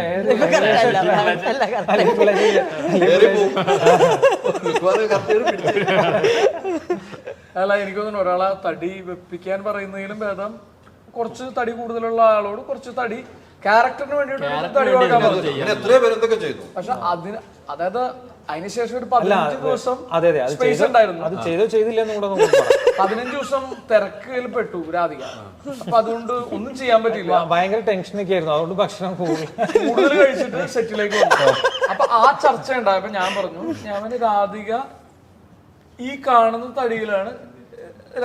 അല്ല, എനിക്ക് തോന്നുന്നു ഒരാളെ തടി വെപ്പിക്കാൻ പറയുന്നതിലും ഭേദം കുറച്ച് തടി കൂടുതലുള്ള ആളോട് കുറച്ച് തടി ക്യാരക്ടറിന് വേണ്ടിയിട്ട് തടി കൊടുക്കാൻ പറ്റും. എത്രയോ പേര് എന്തൊക്കെ ചെയ്തു. പക്ഷെ അതിന് അതായത് അതിനുശേഷം ഒരു 15 ദിവസം അതെ അതെ, അത് സ്പേസ് ഉണ്ടായിരുന്നു. അത് ചെയ്തില്ലെന്നും കൂടെ നമുക്ക് പറയാം. 15 ദിവസം തിരക്കിൽ പെട്ടു രാധിക. അപ്പൊ അതുകൊണ്ട് ഒന്നും ചെയ്യാൻ പറ്റില്ല. ഭയങ്കര ടെൻഷനൊക്കെ ആയിരുന്നു, അതുകൊണ്ട് ഭക്ഷണം കൂടുതൽ കഴിച്ചിട്ട് സെറ്റിലേക്ക് വന്നു. അപ്പൊ ആ ചർച്ച ഉണ്ടായപ്പോ ഞാൻ പറഞ്ഞു, ഞാൻ രാധിക ഈ കാണുന്ന തടിയിലാണ്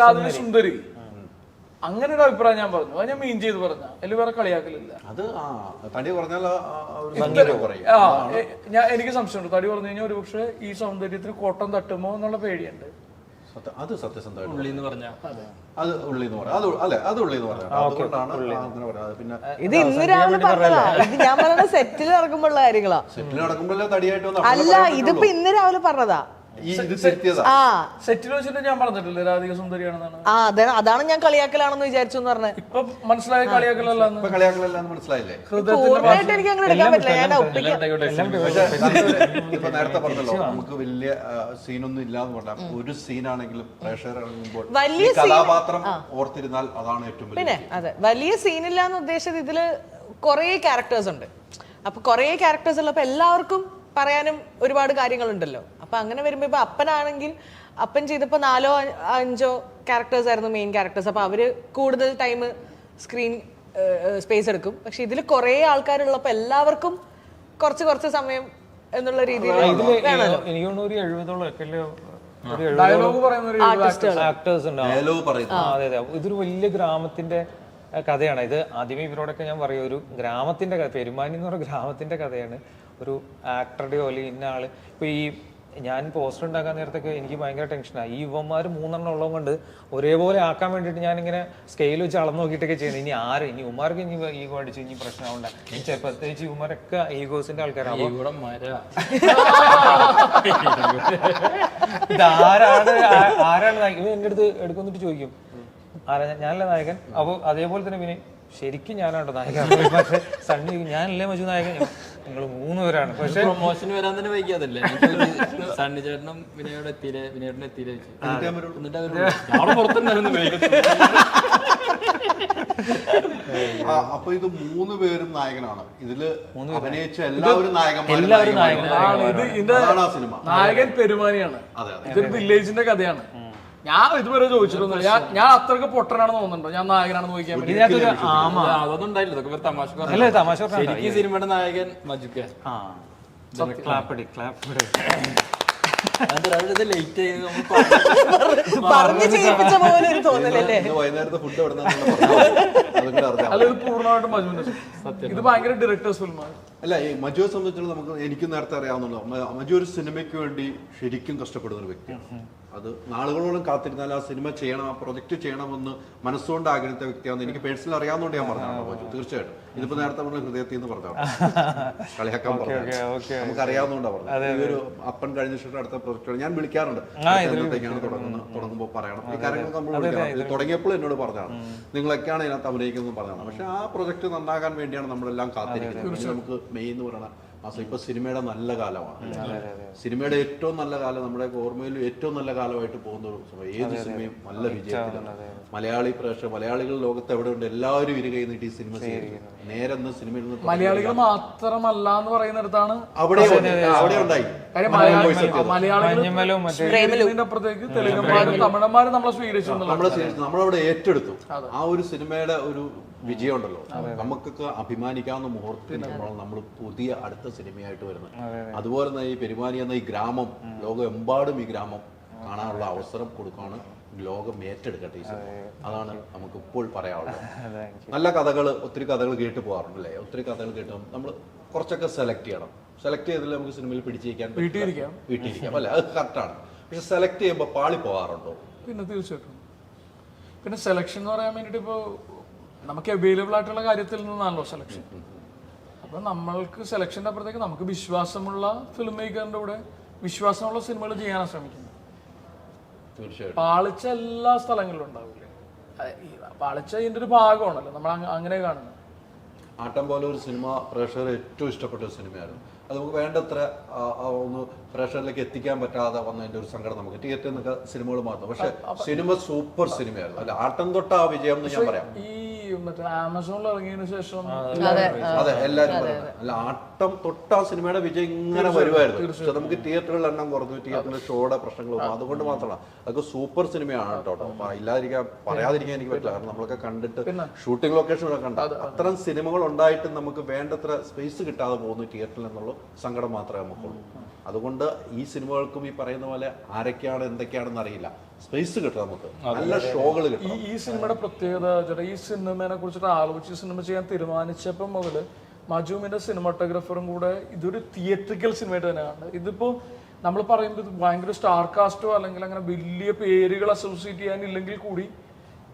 രാധിക സുന്ദരി, അങ്ങനെ ഒരു അഭിപ്രായം ഞാൻ പറഞ്ഞു. അത് ഞാൻ മീൻ ചെയ്ത് പറഞ്ഞ, അതിൽ വേറെ കളിയാക്കലില്ല. അത് തടി പറഞ്ഞാൽ എനിക്ക് സംശയമുണ്ട്, തടി പറഞ്ഞു കഴിഞ്ഞാൽ ഒരു പക്ഷെ ഈ സൗന്ദര്യത്തിന് കോട്ടം തട്ടുമോ എന്നുള്ള പേടിയുണ്ട്. അത് സത്യസന്ധമായിട്ട് ഉള്ളി എന്ന് പറഞ്ഞാൽ അത് ഉള്ളി എന്ന് പറയാം. അത് ഉള്ളി എന്ന് പറയാം. അതുകൊണ്ടാണ് അങ്ങനെ പറയാം. പിന്നെ ഇത് ഇന്ന് രാവിലെ പറഞ്ഞതാ, ഇത് ഞാൻ പറഞ്ഞ സെറ്റിൽ നടക്കുമ്പോഴുള്ള കാര്യങ്ങളാ. സെറ്റിൽ നടക്കുമ്പോഴല്ലേ തടിയായിട്ട് വന്ന അല്ല, ഇതിപ്പോ ഇന്ന് രാവിലെ പറഞ്ഞതാ. ഇത് സെറ്റിയതാ. ആ സെറ്റിൽ വെച്ചിട്ട് ഞാൻ പറഞ്ഞിട്ടില്ല രാധിക സുന്ദരിയാണെന്നാണ്. ആ അതാണ് ഞാൻ കളിയാക്കലാണെന്ന് വിചാരിച്ചു എന്ന് പറഞ്ഞത്. ഇപ്പൊ മനസ്സിലായ കളിയാക്കലല്ലാന്ന്. ഇപ്പൊ കളിയാക്കലെല്ലാം മനസ്സിലായില്ലേ? പൂർണ്ണമായിട്ട് എനിക്ക് അങ്ങനെ എടുക്കാൻ പറ്റില്ല, ഞാൻ ഒപ്പിക്കാം. ഇപ്പൊ നേരത്തെ പറഞ്ഞല്ലോ, നമുക്ക് വലിയ സീനൊന്നും ഇല്ലാന്ന് പറഞ്ഞാൽ ഒരു സീനാണെങ്കിലും പ്രേക്ഷകർ ഇറങ്ങുമ്പോൾ വലിയ കഥാപാത്രം ഓർത്തിരുന്നാൽ അതാണ് ഏറ്റവും വലിയ. പിന്നെ അതെ, വലിയ സീനില്ല എന്ന് ഉദ്ദേശിച്ചത് ഇതില് കുറേ ക്യാരക്ടേഴ്സ് ഉണ്ട്. അപ്പൊ കുറേ ക്യാരക്ടേഴ്സ് ഉള്ളപ്പോ എല്ലാവർക്കും പറയാനും ഒരുപാട് കാര്യങ്ങളുണ്ടല്ലോ. അപ്പൊ അങ്ങനെ വരുമ്പോ ഇപ്പൊ അപ്പനാണെങ്കിൽ അപ്പൻ ചെയ്തപ്പോ 4 or 5 ക്യാരക്ടേഴ്സ് ആയിരുന്നു മെയിൻ ക്യാരക്ടേഴ്സ്. അപ്പൊ അവര് കൂടുതൽ ടൈം സ്ക്രീൻ സ്പേസ് എടുക്കും. പക്ഷെ ഇതിൽ കുറെ ആൾക്കാരുള്ളപ്പോ എല്ലാവർക്കും കുറച്ച് സമയം എന്നുള്ള രീതിയിൽ എനിക്ക് തോന്നുന്നു ഒരു 70ഓളം ഡയലോഗ് പറയുന്ന ഒരു ആക്ടേഴ്സ് ഉണ്ട്. ഡയലോഗ് പറയുന്നത്. അതെ അതെ, ഇതൊരു വലിയ ഗ്രാമത്തിന്റെ കഥയാണ്. ഇത് ആദ്യമേ ഇവരോടൊക്കെ ഞാൻ പറയും, ഒരു ഗ്രാമത്തിന്റെ കഥ, പെരുമാനി എന്ന് പറഞ്ഞ ഗ്രാമത്തിന്റെ കഥയാണ്. ഒരു ആക്ടറുടെയോ അല്ലെങ്കിൽ ഇന്ന ആള് ഇപ്പൊ ഈ ഞാൻ പോസ്റ്റർ ഉണ്ടാക്കാൻ നേരത്തൊക്കെ എനിക്ക് ഭയങ്കര ടെൻഷനാണ്. ഈ യുവന്മാർ 3 ഉള്ളത് കൊണ്ട് ഒരേപോലെ ആക്കാൻ വേണ്ടിയിട്ട് ഞാനിങ്ങനെ സ്കെയിൽ വെച്ച് അളന്ന് നോക്കിയിട്ടൊക്കെ ചെയ്യുന്നത്. ഇനി ഉമ്മാർക്ക് ഇനി ഈഗോ അടിച്ച് ഇനി പ്രശ്നമുണ്ട്. പ്രത്യേകിച്ച് യുവന്മാരൊക്കെ ഈഗോസിന്റെ ആൾക്കാരാണ്. ആരാണ് നായകൻ? എന്റെ അടുത്ത് എടുക്കുന്നിട്ട് ചോദിക്കും ഞാനല്ലേ നായകൻ. അപ്പൊ അതേപോലെ തന്നെ പിന്നെ ശരിക്കും ഞാനാണ് നായകൻ. പക്ഷെ സണ്ണി ഞാനല്ലേ മജു നായകൻ, നിങ്ങൾ 3 പേരാണ്. പക്ഷെ പ്രൊമോഷന് വരാൻ തന്നെ വൈകിയതല്ലേ സണ്ണി ചേട്ടനും വിനയോട് എത്തിയില്ലേ, വിനയോടിനെ എത്തിയില്ലേ എന്നിട്ട് അവര് പുറത്തുണ്ടായിരുന്നു. അപ്പൊ ഇത് 3 പേരും നായകനാണ്. ഇതില് അഭിനയിച്ച എല്ലാവരും നായകന്മാരും. നായകൻ പെരുമാനിയാണ്. ഇതൊരു വില്ലേജിന്റെ കഥയാണ്. ഞാൻ ഇതുവരെ ചോദിച്ചിട്ടൊന്നുമില്ല. ഞാൻ അത്രക്ക് പൊട്ടനാണെന്ന് തോന്നുന്നുണ്ടോ ഞാൻ നായകനാണെന്ന് ചോദിക്കാൻ വേണ്ടി? അതൊന്നും ഉണ്ടായില്ല, ഇതൊക്കെ തമാശ. ശരിക്കും സിനിമയുടെ നായകൻ മജുക്ക. ലേറ്റ് പറഞ്ഞു ചെയ്യിപ്പിച്ച പോലെ ഒരു തോന്നലല്ലേ? വൈകുന്നേരത്തെ ഫുഡ് എവിടെ അല്ല, ഇത് പൂർണ്ണമായിട്ടും മജുവിന്റെ സത്യം. ഇത് ഭയങ്കര ഡയറക്ടേഴ്സ് ഫിലിമാണ്. അല്ല, ഈ മജുവിനെ സംബന്ധിച്ചിടത്തോളം എനിക്ക് നേരത്തെ അറിയാവുന്നല്ലോ, മജു ഒരു സിനിമയ്ക്ക് വേണ്ടി ശരിക്കും കഷ്ടപ്പെടുന്ന ഒരു വ്യക്തിയാണ്. അത് നാളുകളോളം കാത്തിരുന്നാൽ ആ സിനിമ ചെയ്യണം, ആ പ്രൊജക്ട് ചെയ്യണമെന്ന് മനസ്സുകൊണ്ട് ആഗ്രഹിച്ച വ്യക്തിയാണെന്ന് എനിക്ക് പേഴ്സണൽ അറിയാവുന്നതുകൊണ്ട് ഞാൻ പറഞ്ഞതാണ് മജു. തീർച്ചയായിട്ടും ഇതിപ്പോ നേരത്തെ പറഞ്ഞ ഹൃദയത്തിൽ നിന്ന് പറഞ്ഞതാണ്, കളിയാക്കാൻ പറഞ്ഞു, നമുക്ക് അറിയാവുന്നതുകൊണ്ടാണ് പറഞ്ഞത്. ഈ ഒരു അപ്പൻ കഴിഞ്ഞ ശേഷം അടുത്ത പ്രൊജക്ട് ഞാൻ വിളിക്കാറുണ്ട്, എന്നത്തേക്കാണ് തുടങ്ങുമ്പോൾ പറയണം ഈ കാര്യങ്ങളൊക്കെ നമ്മൾ വിളിക്കണം. തുടങ്ങിയപ്പോൾ എന്നോട് പറഞ്ഞതാണ് നിങ്ങളൊക്കെയാണ് ഇതിനകത്ത് അഭിനയിക്കുന്നത് പറഞ്ഞതാണ്. പക്ഷെ ആ പ്രൊജക്ട് നന്നാകാൻ വേണ്ടിയാണ് നമ്മളെല്ലാം കാത്തിരിക്കുന്നത്. നമുക്ക് മെയിൻ എന്ന് പറയുന്നത് ഇപ്പൊ സിനിമയുടെ നല്ല കാലമാണ്. സിനിമയുടെ ഏറ്റവും നല്ല കാലം, നമ്മുടെ ഓർമ്മയിൽ ഏറ്റവും നല്ല കാലമായിട്ട് പോകുന്ന ഒരു സമയം. ഏത് സിനിമയും നല്ല വിജയത്തിലാണ്. മലയാളികൾ ലോകത്ത് എവിടെ ഉണ്ട് എല്ലാവരും ഇരുകൈ നീട്ടി സിനിമ നേരെ സിനിമയിൽ നിന്ന്. മലയാളികൾ മാത്രമല്ല എന്ന് പറയുന്നിടത്താണ് അവിടെ ഉണ്ടായി. മലയാളികളുടെ അപ്പുറത്തേക്ക് തെലുങ്കന്മാരും തമിഴന്മാരും നമ്മളെ സ്വീകരിച്ചു. നമ്മളവിടെ ഏറ്റെടുത്തു. ആ ഒരു സിനിമയുടെ ഒരു വിജയം ഉണ്ടല്ലോ, നമുക്കൊക്കെ അഭിമാനിക്കാവുന്ന മുഹൂർത്തത്തിനാണ് നമ്മൾ പുതിയ അടുത്ത സിനിമയായിട്ട് വരുന്നത്. അതുപോലെ തന്നെ ഈ പെരുമാനി എന്ന ഈ ഗ്രാമം, ലോകമെമ്പാടും ഈ ഗ്രാമം കാണാനുള്ള അവസരം കൊടുക്കുകയാണ്. ലോകം ഏറ്റെടുക്കട്ടെ ഈ സിനിമ. അതാണ് നമുക്ക് ഇപ്പോൾ പറയാനുള്ളത്. നല്ല കഥകൾ, ഒത്തിരി കഥകൾ കേട്ട് പോകാറുണ്ട് അല്ലേ? ഒത്തിരി കഥകൾ കേട്ട് നമ്മൾ കുറച്ചൊക്കെ സെലക്ട് ചെയ്യണം. സെലക്ട് ചെയ്തില്ല നമുക്ക് സിനിമയിൽ പിടിച്ചിരിക്കാൻ വീട്ടിലിരിക്കാം അല്ലെ? അത് കറക്റ്റാണ്. പക്ഷെ സെലക്ട് ചെയ്യുമ്പോൾ പാളി പോകാറുണ്ടോ? പിന്നെ തീർച്ചയായിട്ടും. പിന്നെ സെലക്ഷൻ എന്ന് പറയാൻ വേണ്ടിയിട്ട് ഇപ്പോൾ നമുക്ക് അവൈലബിൾ ആയിട്ടുള്ള കാര്യത്തിൽ നിന്നാണല്ലോ സെലക്ഷൻ. അപ്പം നമ്മൾക്ക് സെലക്ഷൻ്റെ അപ്പുറത്തേക്ക് നമുക്ക് വിശ്വാസമുള്ള ഫിലിം മേക്കറിൻ്റെ കൂടെ വിശ്വാസമുള്ള സിനിമകൾ ചെയ്യാനാണ് ശ്രമിക്കുന്നത്. തീർച്ചയായിട്ടും. പാളിച്ച എല്ലാ സ്ഥലങ്ങളിലും ഉണ്ടാവില്ലേ? പാളിച്ച ഇതിൻ്റെ ഒരു ഭാഗമാണല്ലോ, നമ്മൾ അങ്ങനെ കാണുന്നത്. ആട്ടം പോലെ ഒരു സിനിമ പ്രേക്ഷകർ ഏറ്റവും ഇഷ്ടപ്പെട്ട ഒരു സിനിമയായിരുന്നു. അത് നമുക്ക് വേണ്ടത്ര ഒന്ന് പ്രേക്ഷകരിലേക്ക് എത്തിക്കാൻ പറ്റാതെ വന്നതിന്റെ ഒരു സങ്കടം നമുക്ക് തിയേറ്ററിൽ നിന്നൊക്കെ സിനിമകൾ മാത്രം. പക്ഷെ സിനിമ സൂപ്പർ സിനിമയായിരുന്നു. അല്ല, ആട്ടം തൊട്ട ആ വിജയം എന്ന് ഞാൻ പറയാം. ഈ മറ്റേ ആമസോണിൽ ഇറങ്ങിയതിനു ശേഷം അതെ, എല്ലാവരും പറയുന്നത്. അല്ല, ആട്ടം തൊട്ട ആ സിനിമയുടെ വിജയം ഇങ്ങനെ വരുമായിരുന്നു. പക്ഷെ നമുക്ക് തിയേറ്ററുകളുടെ എണ്ണം കുറഞ്ഞു, തിയേറ്ററിലെ ഷോയുടെ പ്രശ്നങ്ങൾ വന്നു. അതുകൊണ്ട് മാത്രമാണ്. അതൊക്കെ സൂപ്പർ സിനിമയാണ് കേട്ടോ. പറയാതിരിക്കാൻ എനിക്ക് പറ്റില്ല. കാരണം നമ്മളൊക്കെ കണ്ടിട്ട് ഷൂട്ടിംഗ് ലൊക്കേഷനൊക്കെ കണ്ട അത്തരം സിനിമകൾ ഉണ്ടായിട്ട് നമുക്ക് വേണ്ടത്ര സ്പേസ് കിട്ടാതെ പോകുന്നു തിയേറ്ററിൽ എന്നുള്ള സങ്കടം മാത്രമേ നമുക്കുള്ളൂ. അതുകൊണ്ട് ഈ സിനിമകൾക്കും ഈ പറയുന്ന പോലെ ആരൊക്കെയാണ് എന്തൊക്കെയാണെന്ന് അറിയില്ല, സ്പേസ് കിട്ടും, നമുക്ക് നല്ല ഷോകൾ കിട്ടും. ഈ സിനിമയുടെ പ്രത്യേകത ചേട്ടാ, ഈ സിനിമയെ കുറിച്ചിട്ട് ആലോചിച്ച് സിനിമ ചെയ്യാൻ തീരുമാനിച്ചപ്പം മുതൽ മജുവിന്റെ സിനിമാറ്റോഗ്രാഫറും കൂടെ ഇതൊരു തിയേറ്ററിക്കൽ സിനിമയായിട്ട് തന്നെയാണ്. ഇതിപ്പോ നമ്മൾ പറയുമ്പോൾ ഇത് ഭയങ്കര സ്റ്റാർ കാസ്റ്റോ അല്ലെങ്കിൽ അങ്ങനെ വലിയ പേരുകൾ അസോസിയേറ്റ് ചെയ്യാനില്ലെങ്കിൽ കൂടി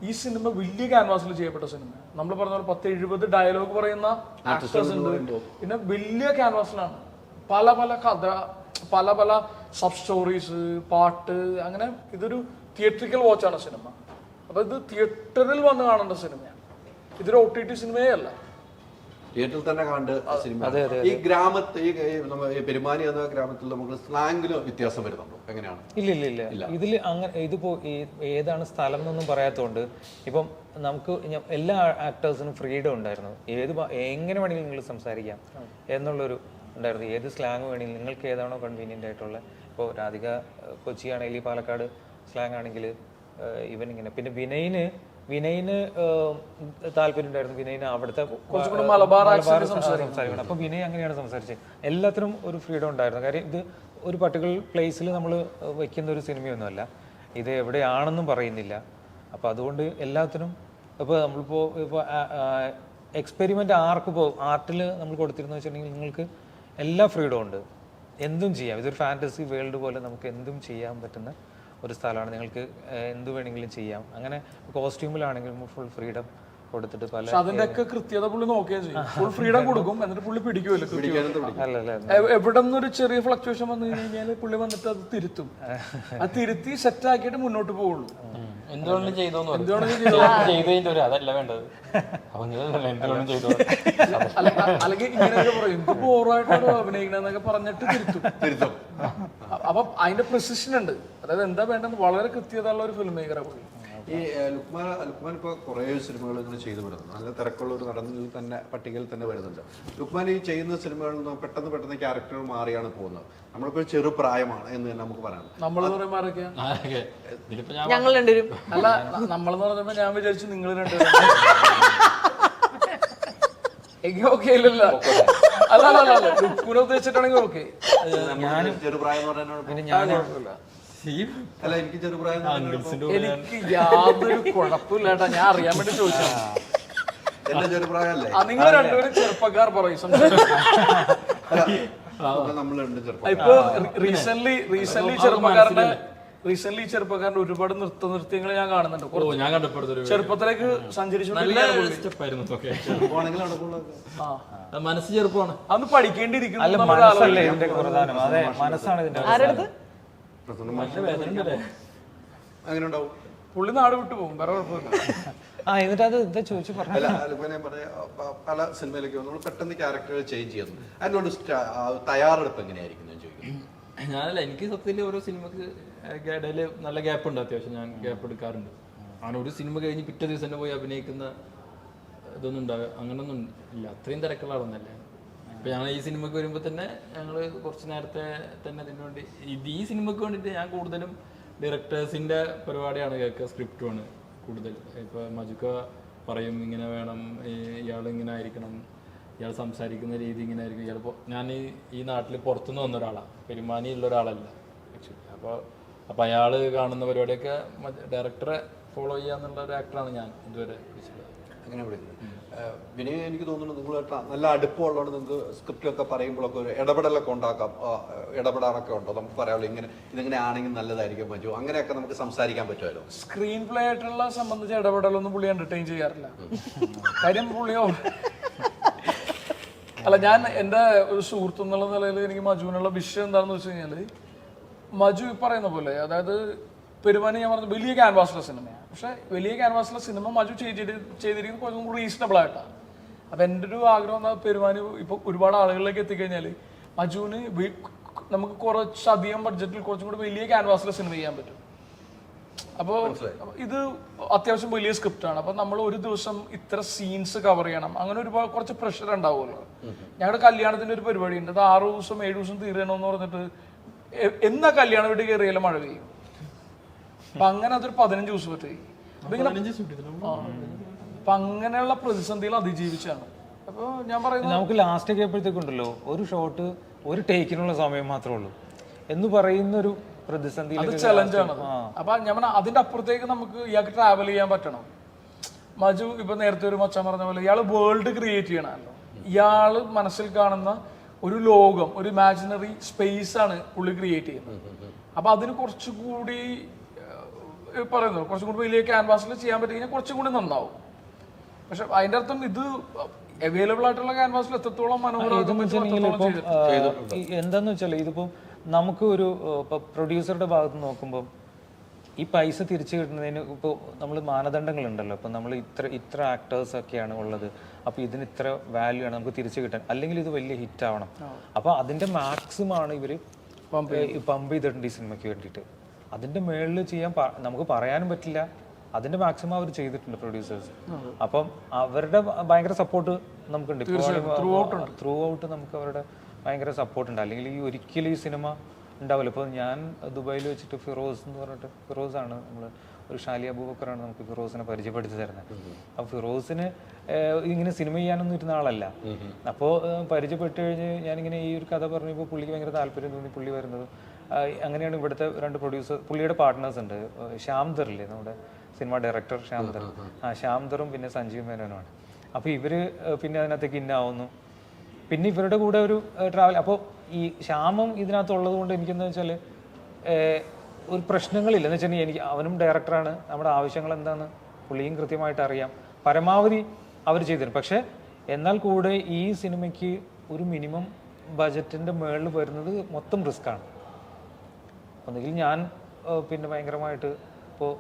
ഈ സിനിമ വലിയ ക്യാൻവാസിൽ ചെയ്യപ്പെട്ട സിനിമ. നമ്മൾ പറഞ്ഞ പോലെ 10-70 ഡയലോഗ് പറയുന്ന ആക്ടേഴ്സ് ഉണ്ട്. പിന്നെ വലിയ ക്യാൻവാസിലാണ് പല പല കഥ, പല പല സബ് സ്റ്റോറീസ്, പാട്ട്, അങ്ങനെ ഇതൊരു തിയേറ്ററിക്കൽ വാച്ചാണ് സിനിമ. അപ്പൊ ഇത് തിയേറ്ററിൽ വന്ന് കാണേണ്ട സിനിമയാണ്, ഇതൊരു OTT സിനിമയേ അല്ല. തിയേറ്ററിൽ തന്നെ കണ്ട് സിനിമ. ഈ ഗ്രാമത്തിൽ ഈ പെരുമാനി എന്ന ഗ്രാമത്തിൽ നമുക്ക് സ്ലാങ്ങിന് വ്യത്യാസം വരുന്നുണ്ടോ? എങ്ങനെയാണ്? ഇല്ല ഇതിൽ അങ്ങനെ ഇതിപ്പോ ഏതാണ് സ്ഥലം എന്നൊന്നും പറയാത്തതുകൊണ്ട് ഇപ്പം നമുക്ക് എല്ലാ ആക്ടേഴ്സിനും ഫ്രീഡം ഉണ്ടായിരുന്നു. എങ്ങനെ വേണമെങ്കിലും നിങ്ങൾ സംസാരിക്കാം എന്നുള്ളൊരു ഉണ്ടായിരുന്നു. ഏത് സ്ലാങ് വേണമെങ്കിലും നിങ്ങൾക്ക് ഏതാണോ കൺവീനിയൻ്റ് ആയിട്ടുള്ള. ഇപ്പോൾ രാധിക കൊച്ചിയാണെങ്കിൽ പാലക്കാട് സ്ലാങ് ആണെങ്കിൽ ഇവൻ ഇങ്ങനെ. പിന്നെ വിനയിന് താല്പര്യം ഉണ്ടായിരുന്നു. വിനയിന് അവിടുത്തെ സംസാരിക്കണം. അപ്പൊ വിനയ് അങ്ങനെയാണ് സംസാരിച്ചത്. എല്ലാത്തിനും ഒരു ഫ്രീഡം ഉണ്ടായിരുന്നു. കാര്യം ഇത് ഒരു പർട്ടിക്കുലർ പ്ലേസിൽ നമ്മൾ വെക്കുന്ന ഒരു സിനിമയൊന്നുമല്ല, ഇത് എവിടെയാണെന്നും പറയുന്നില്ല. അപ്പൊ അതുകൊണ്ട് എല്ലാത്തിനും ഇപ്പോൾ നമ്മളിപ്പോൾ എക്സ്പെരിമെന്റ് ആർട്ടിൽ നമ്മൾ കൊടുത്തിരുന്നു വെച്ചിട്ടുണ്ടെങ്കിൽ നിങ്ങൾക്ക് എല്ലാ ഫ്രീഡം ഉണ്ട്, എന്തും ചെയ്യാം. ഇതൊരു ഫാന്റസി വേൾഡ് പോലെ നമുക്ക് എന്തും ചെയ്യാൻ പറ്റുന്ന ഒരു സ്ഥലമാണ്. നിങ്ങൾക്ക് എന്ത് വേണമെങ്കിലും ചെയ്യാം. അങ്ങനെ കോസ്റ്റ്യൂമിലാണെങ്കിലും ഫുൾ ഫ്രീഡം കൊടുത്തിട്ട് പല അതിന്റെയൊക്കെ കൃത്യത പുള്ളി നോക്കുകയും ചെയ്യും. ഫുൾ ഫ്രീഡം കൊടുക്കും, എന്നിട്ട് പുള്ളി പിടിക്കുമല്ലോ. അല്ലല്ലേ, എവിടെ നിന്നൊരു ചെറിയ ഫ്ലക്ച്വേഷൻ വന്നു കഴിഞ്ഞാൽ പുള്ളി വന്നിട്ട് അത് തിരുത്തും. അത് തിരുത്തി സെറ്റ് ആക്കിയിട്ട് മുന്നോട്ട് പോവുള്ളൂ. എന്തുകൊണ്ടും ചെയ്തതിന്റെ ഒരു അതല്ല വേണ്ടത്. അല്ലെങ്കിൽ ഇങ്ങനെയൊക്കെ പറയും, എന്ത് ബോറായിട്ടാണ് അഭിനയിക്കണെന്നൊക്കെ പറഞ്ഞിട്ട് തിരുത്തും. അപ്പൊ അതിന്റെ പ്രിസിഷൻ ഉണ്ട്. അതായത് എന്താ വേണ്ടെന്ന് വളരെ കൃത്യതയുള്ള ഒരു ഫിലിം മേക്കറാണ് പുള്ളി. ഈ ലുക്മാൻ ഇപ്പോൾ കുറേ സിനിമകൾ ഇങ്ങനെ ചെയ്തു വരുന്നു. നല്ല തിരക്കുള്ള ഒരു നടനിൽ തന്നെ പട്ടികയിൽ തന്നെ വരുന്നുണ്ട്. ലുക്മാൻ ഈ ചെയ്യുന്ന സിനിമകളിൽ നിന്ന് പെട്ടെന്ന് ക്യാരക്ടർ മാറിയാണ് പോകുന്നത്. നമ്മളിപ്പോൾ ചെറുപ്രായമാണ് എന്ന് തന്നെ നമുക്ക് പറയാം. നമ്മളെന്ന് പറയുമ്പോൾ ഞങ്ങൾ രണ്ടുപേരും അല്ല, നമ്മളെന്ന് പറഞ്ഞപ്പോ ഞാൻ വിചാരിച്ചു നിങ്ങൾ രണ്ടുപേരും. എനിക്ക് ഓക്കെ ഇല്ലല്ലോ. അല്ല ലുക്മാനെ ഉദ്ദേശിച്ചിട്ടാണെങ്കിൽ ഓക്കെ. ഞാനും ചെറുപ്രായം പിന്നെ ഞാനും അല്ല, എനിക്ക് ചെറുപ്രായം എനിക്ക് യാതൊരു കുഴപ്പമില്ലാട്ടാ. ഞാൻ അറിയാൻ വേണ്ടി ചോദിച്ചാണ്. എന്റെ ചെറുപ്രായമല്ലേ? നിങ്ങൾ രണ്ടുപേരും ചെറുപ്പക്കാർ പറയും. നമ്മളുണ്ട് ചെറുപ്പം. ഇപ്പൊ റീസെന്റ് ചെറുപ്പക്കാരന്റെ ഒരുപാട് നൃത്യങ്ങൾ ഞാൻ കാണുന്നുണ്ട്. ചെറുപ്പത്തിലേക്ക് സഞ്ചരിച്ചു. മനസ്സ് ചെറുപ്പമാണ്, അന്ന് പഠിക്കേണ്ടിയിരിക്കുന്നു. മനസ്സാണ് ഇതിന്റെ. അങ്ങനെ ഉണ്ടാവും. പുള്ളി നാട് വിട്ടു പോകും, വേറെ കുഴപ്പമില്ല. എന്നിട്ട് അത് എന്താ ചോദിച്ചു പറഞ്ഞു. പല സിനിമയിലേക്ക് നമ്മൾ പെട്ടെന്ന് ക്യാരക്ടറുകൾ ചേഞ്ച് ചെയ്യുന്നു. അതിനോട് തയ്യാറെടുപ്പ് എങ്ങനെയായിരിക്കും ഞാൻ ചോദിക്കുന്നത്. ഞാനല്ല, എനിക്ക് സത്യത്തിൽ ഓരോ സിനിമക്ക് ഇടയിൽ നല്ല ഗ്യാപ്പ് ഉണ്ട്. അത്യാവശ്യം ഞാൻ ഗ്യാപ്പ് എടുക്കാറുണ്ട്. അങ്ങനെ ഒരു സിനിമ കഴിഞ്ഞ് പിറ്റേ ദിവസം തന്നെ പോയി അഭിനയിക്കുന്ന ഇതൊന്നും ഉണ്ടാവുക അങ്ങനൊന്നും ഇല്ല. അത്രയും തിരക്കുള്ള ആളൊന്നല്ല. ഇപ്പം ഞങ്ങൾ ഈ സിനിമക്ക് വരുമ്പോൾ തന്നെ ഞങ്ങൾ കുറച്ച് നേരത്തെ തന്നെ അതിന് വേണ്ടി ഈ സിനിമക്ക് വേണ്ടിയിട്ട് ഞാൻ കൂടുതലും ഡയറക്ടേഴ്സിൻ്റെ പരിപാടിയാണ് കേൾക്കുക, സ്ക്രിപ്റ്റുമാണ് കൂടുതൽ. ഇപ്പോൾ മജുക്ക പറയും ഇങ്ങനെ വേണം, ഇയാൾ ഇങ്ങനെ ആയിരിക്കണം, ഇയാൾ സംസാരിക്കുന്ന രീതി ഇങ്ങനെ ആയിരിക്കും. ചിലപ്പോൾ ഞാൻ ഈ നാട്ടിൽ പുറത്തുനിന്ന് വന്ന ഒരാളാണ്, പെരുമാനിയുള്ള ഒരാളല്ല ആക്ച്വലി. അപ്പോൾ അയാൾ കാണുന്ന പരിപാടിയൊക്കെ ഡയറക്ടറെ ഫോളോ ചെയ്യാന്നുള്ള ഒരു ആക്ടറാണ് ഞാൻ ഇതുവരെ വിളിച്ചിട്ടുള്ളത്. എങ്ങനെ വിളിക്കുന്നത് വിനയ എനിക്ക് തോന്നുന്നു നിങ്ങളായിട്ട് നല്ല അടുപ്പമുള്ളതുകൊണ്ട് നിങ്ങൾക്ക് സ്ക്രിപ്റ്റൊക്കെ പറയുമ്പോഴൊക്കെ ഒരു ഇടപെടലൊക്കെ ഉണ്ടാക്കാം, ഇടപെടാറൊക്കെ ഉണ്ടോ? നമുക്ക് പറയാമല്ലോ ഇങ്ങനെ ഇതെങ്ങനെ ആണെങ്കിൽ നല്ലതായിരിക്കും പറ്റുമോ, അങ്ങനെയൊക്കെ നമുക്ക് സംസാരിക്കാൻ പറ്റുമല്ലോ. സ്ക്രീൻ പ്ലേ ആയിട്ടുള്ള സംബന്ധിച്ച് ഇടപെടലൊന്നും പുള്ളി എന്റർടൈൻ ചെയ്യാറില്ല. കാര്യം പുള്ളിയോ അല്ല, ഞാൻ എൻ്റെ ഒരു സുഹൃത്ത് എന്നുള്ള നിലയിൽ എനിക്ക് മജുവിനുള്ള വിഷയം എന്താണെന്ന് വെച്ച് കഴിഞ്ഞാൽ, മജു ഈ പറയുന്ന പോലെ, അതായത് പെരുമാനി ഞാൻ പറഞ്ഞ വലിയ ക്യാൻവാസിലെ സിനിമയാണ്. പക്ഷെ വലിയ ക്യാൻവാസിലെ സിനിമ മജു ചെയ്തിരിക്കുന്നത് കുറച്ചും കൂടി റീസണബിൾ ആയിട്ടാണ്. അപ്പം എൻ്റെ ഒരു ആഗ്രഹം എന്നാൽ പെരുമാനി ഇപ്പോൾ ഒരുപാട് ആളുകളിലേക്ക് എത്തിക്കഴിഞ്ഞാൽ മജുവിന് നമുക്ക് കുറച്ചധികം ബഡ്ജറ്റിൽ കുറച്ചും കൂടി വലിയ ക്യാൻവാസിലെ സിനിമ ചെയ്യാൻ പറ്റും. അപ്പോൾ ഇത് അത്യാവശ്യം വലിയ സ്ക്രിപ്റ്റാണ്. അപ്പം നമ്മൾ ഒരു ദിവസം ഇത്ര സീൻസ് കവർ ചെയ്യണം, അങ്ങനെ ഒരുപാട് കുറച്ച് പ്രഷർ ഉണ്ടാവുമല്ലോ. ഞങ്ങളുടെ കല്യാണത്തിൻ്റെ ഒരു പരിപാടി ഉണ്ട്, അത് 6 ദിവസം 7 ദിവസം തീരണമെന്ന് പറഞ്ഞിട്ട് എന്നാ കല്യാണം വീട്ടിൽ കയറിയാലും മഴ പെയ്യും. അപ്പൊ അങ്ങനെ അതൊരു 15 ദിവസം പറ്റി. അപ്പൊ അങ്ങനെയുള്ള പ്രതിസന്ധികൾ അതിജീവിച്ചാണ്. അപ്പൊ ഞാൻ പറയുന്നത് നമുക്ക് ലാസ്റ്റ് ഒക്കെ ആയപ്പോഴത്തേക്കുണ്ടല്ലോ ഒരു ഷോട്ട് ഒരു ടേക്കിനുള്ള സമയം മാത്രമേ ഉള്ളൂ എന്ന് പറയുന്ന ഒരു പ്രതിസന്ധി, അത് ചലഞ്ചാണ്. അപ്പൊ ഞാൻ പറഞ്ഞ അതിന്റെ അപ്പുറത്തേക്ക് നമുക്ക് ഇയാൾക്ക് ട്രാവൽ ചെയ്യാൻ പറ്റണം. മജു ഇപ്പൊ നേരത്തെ ഒരു മച്ചാൻ പറഞ്ഞ പോലെ ഇയാള് വേൾഡ് ക്രിയേറ്റ് ചെയ്യണമല്ലോ. ഇയാള് മനസ്സിൽ കാണുന്ന ഒരു ലോകം, ഒരു ഇമാജിനറി സ്പേസ് ആണ് പുള്ളി ക്രിയേറ്റ് ചെയ്യുന്നത്. അപ്പൊ അതിന് കുറച്ചുകൂടി പറയുന്നു കുറച്ചും കൂടി വലിയ ക്യാൻവാസിൽ ചെയ്യാൻ പറ്റി കഴിഞ്ഞാൽ കുറച്ചും കൂടി നന്നാവും. പക്ഷെ അതിന്റെ അർത്ഥം ഇത് അവൈലബിൾ ആയിട്ടുള്ള ക്യാൻവാസിൽ എത്രത്തോളം എന്താന്ന് വെച്ചാൽ ഇതിപ്പോ നമുക്ക് ഒരു പ്രൊഡ്യൂസറുടെ ഭാഗത്ത് നോക്കുമ്പോൾ ഈ പൈസ തിരിച്ചു കിട്ടുന്നതിന് ഇപ്പോൾ നമ്മൾ മാനദണ്ഡങ്ങളുണ്ടല്ലോ. ഇപ്പം നമ്മൾ ഇത്ര ആക്ടേഴ്സ് ഒക്കെയാണ് ഉള്ളത്, അപ്പോൾ ഇതിന് ഇത്ര വാല്യൂ ആണ് നമുക്ക് തിരിച്ചു കിട്ടാൻ, അല്ലെങ്കിൽ ഇത് വലിയ ഹിറ്റ് ആവണം. അപ്പോൾ അതിൻ്റെ മാക്സിമം ആണ് ഇവർ പമ്പ് ചെയ്തിട്ടുണ്ട് ഈ സിനിമയ്ക്ക് വേണ്ടിയിട്ട്. അതിൻ്റെ മേളിൽ ചെയ്യാൻ നമുക്ക് പറയാനും പറ്റില്ല. അതിൻ്റെ മാക്സിമം അവർ ചെയ്തിട്ടുണ്ട് പ്രൊഡ്യൂസേഴ്സ്. അപ്പം അവരുടെ ഭയങ്കര സപ്പോർട്ട് നമുക്കുണ്ട്. ത്രൂ ഔട്ട് നമുക്ക് അവരുടെ ഭയങ്കര സപ്പോർട്ടുണ്ട്. അല്ലെങ്കിൽ ഈ ഒരിക്കലും ഈ സിനിമ ഉണ്ടാവില്ല. ഇപ്പോൾ ഞാൻ ദുബായിൽ വെച്ചിട്ട് ഫിറോസ് എന്ന് പറഞ്ഞിട്ട്, ഫിറോസാണ് നമ്മൾ ഒരു ഷാലി അബൂബക്കറാണ് നമുക്ക് ഫിറോസിനെ പരിചയപ്പെടുത്തി തരുന്നത്. അപ്പോൾ ഫിറോസിന് ഇങ്ങനെ സിനിമ ചെയ്യാനൊന്നും ഇരുന്ന ആളല്ല. അപ്പോൾ പരിചയപ്പെട്ട് കഴിഞ്ഞ് ഞാനിങ്ങനെ ഈ ഒരു കഥ പറഞ്ഞപ്പോൾ പുള്ളിക്ക് ഭയങ്കര താല്പര്യം തോന്നി. പുള്ളി വരുന്നത് അങ്ങനെയാണ്. ഇവിടുത്തെ 2 പ്രൊഡ്യൂസർ പുള്ളിയുടെ പാർട്ട്നേഴ്സ് ഉണ്ട്. ശ്യാംദറില്ലേ നമ്മുടെ സിനിമ ഡയറക്ടർ ശ്യാംദർ, ശ്യാംദറും പിന്നെ സഞ്ജീവ് മേനോനുമാണ്. അപ്പോൾ ഇവർ പിന്നെ അതിനകത്തേക്ക് ഇന്നാവുന്നു. പിന്നെ ഇവരുടെ കൂടെ ഒരു ട്രാവൽ. അപ്പോൾ ഈ ശ്യാമം ഇതിനകത്തുള്ളത് കൊണ്ട് എനിക്കെന്താ വെച്ചാൽ ഒരു പ്രശ്നങ്ങളില്ല. എന്ന് വെച്ചിട്ടുണ്ടെങ്കിൽ എനിക്ക് അവനും ഡയറക്ടറാണ്, നമ്മുടെ ആവശ്യങ്ങൾ എന്താണെന്ന് പുള്ളിയും കൃത്യമായിട്ട് അറിയാം. പരമാവധി അവർ ചെയ്തിരുന്നു. പക്ഷേ എന്നാൽ കൂടെ ഈ സിനിമയ്ക്ക് ഒരു മിനിമം ബജറ്റിൻ്റെ മുകളിൽ വരുന്നത് മൊത്തം റിസ്ക്കാണ്. ഒന്നുകിൽ ഞാൻ പിന്നെ ഭയങ്കരമായിട്ട് ഇപ്പോൾ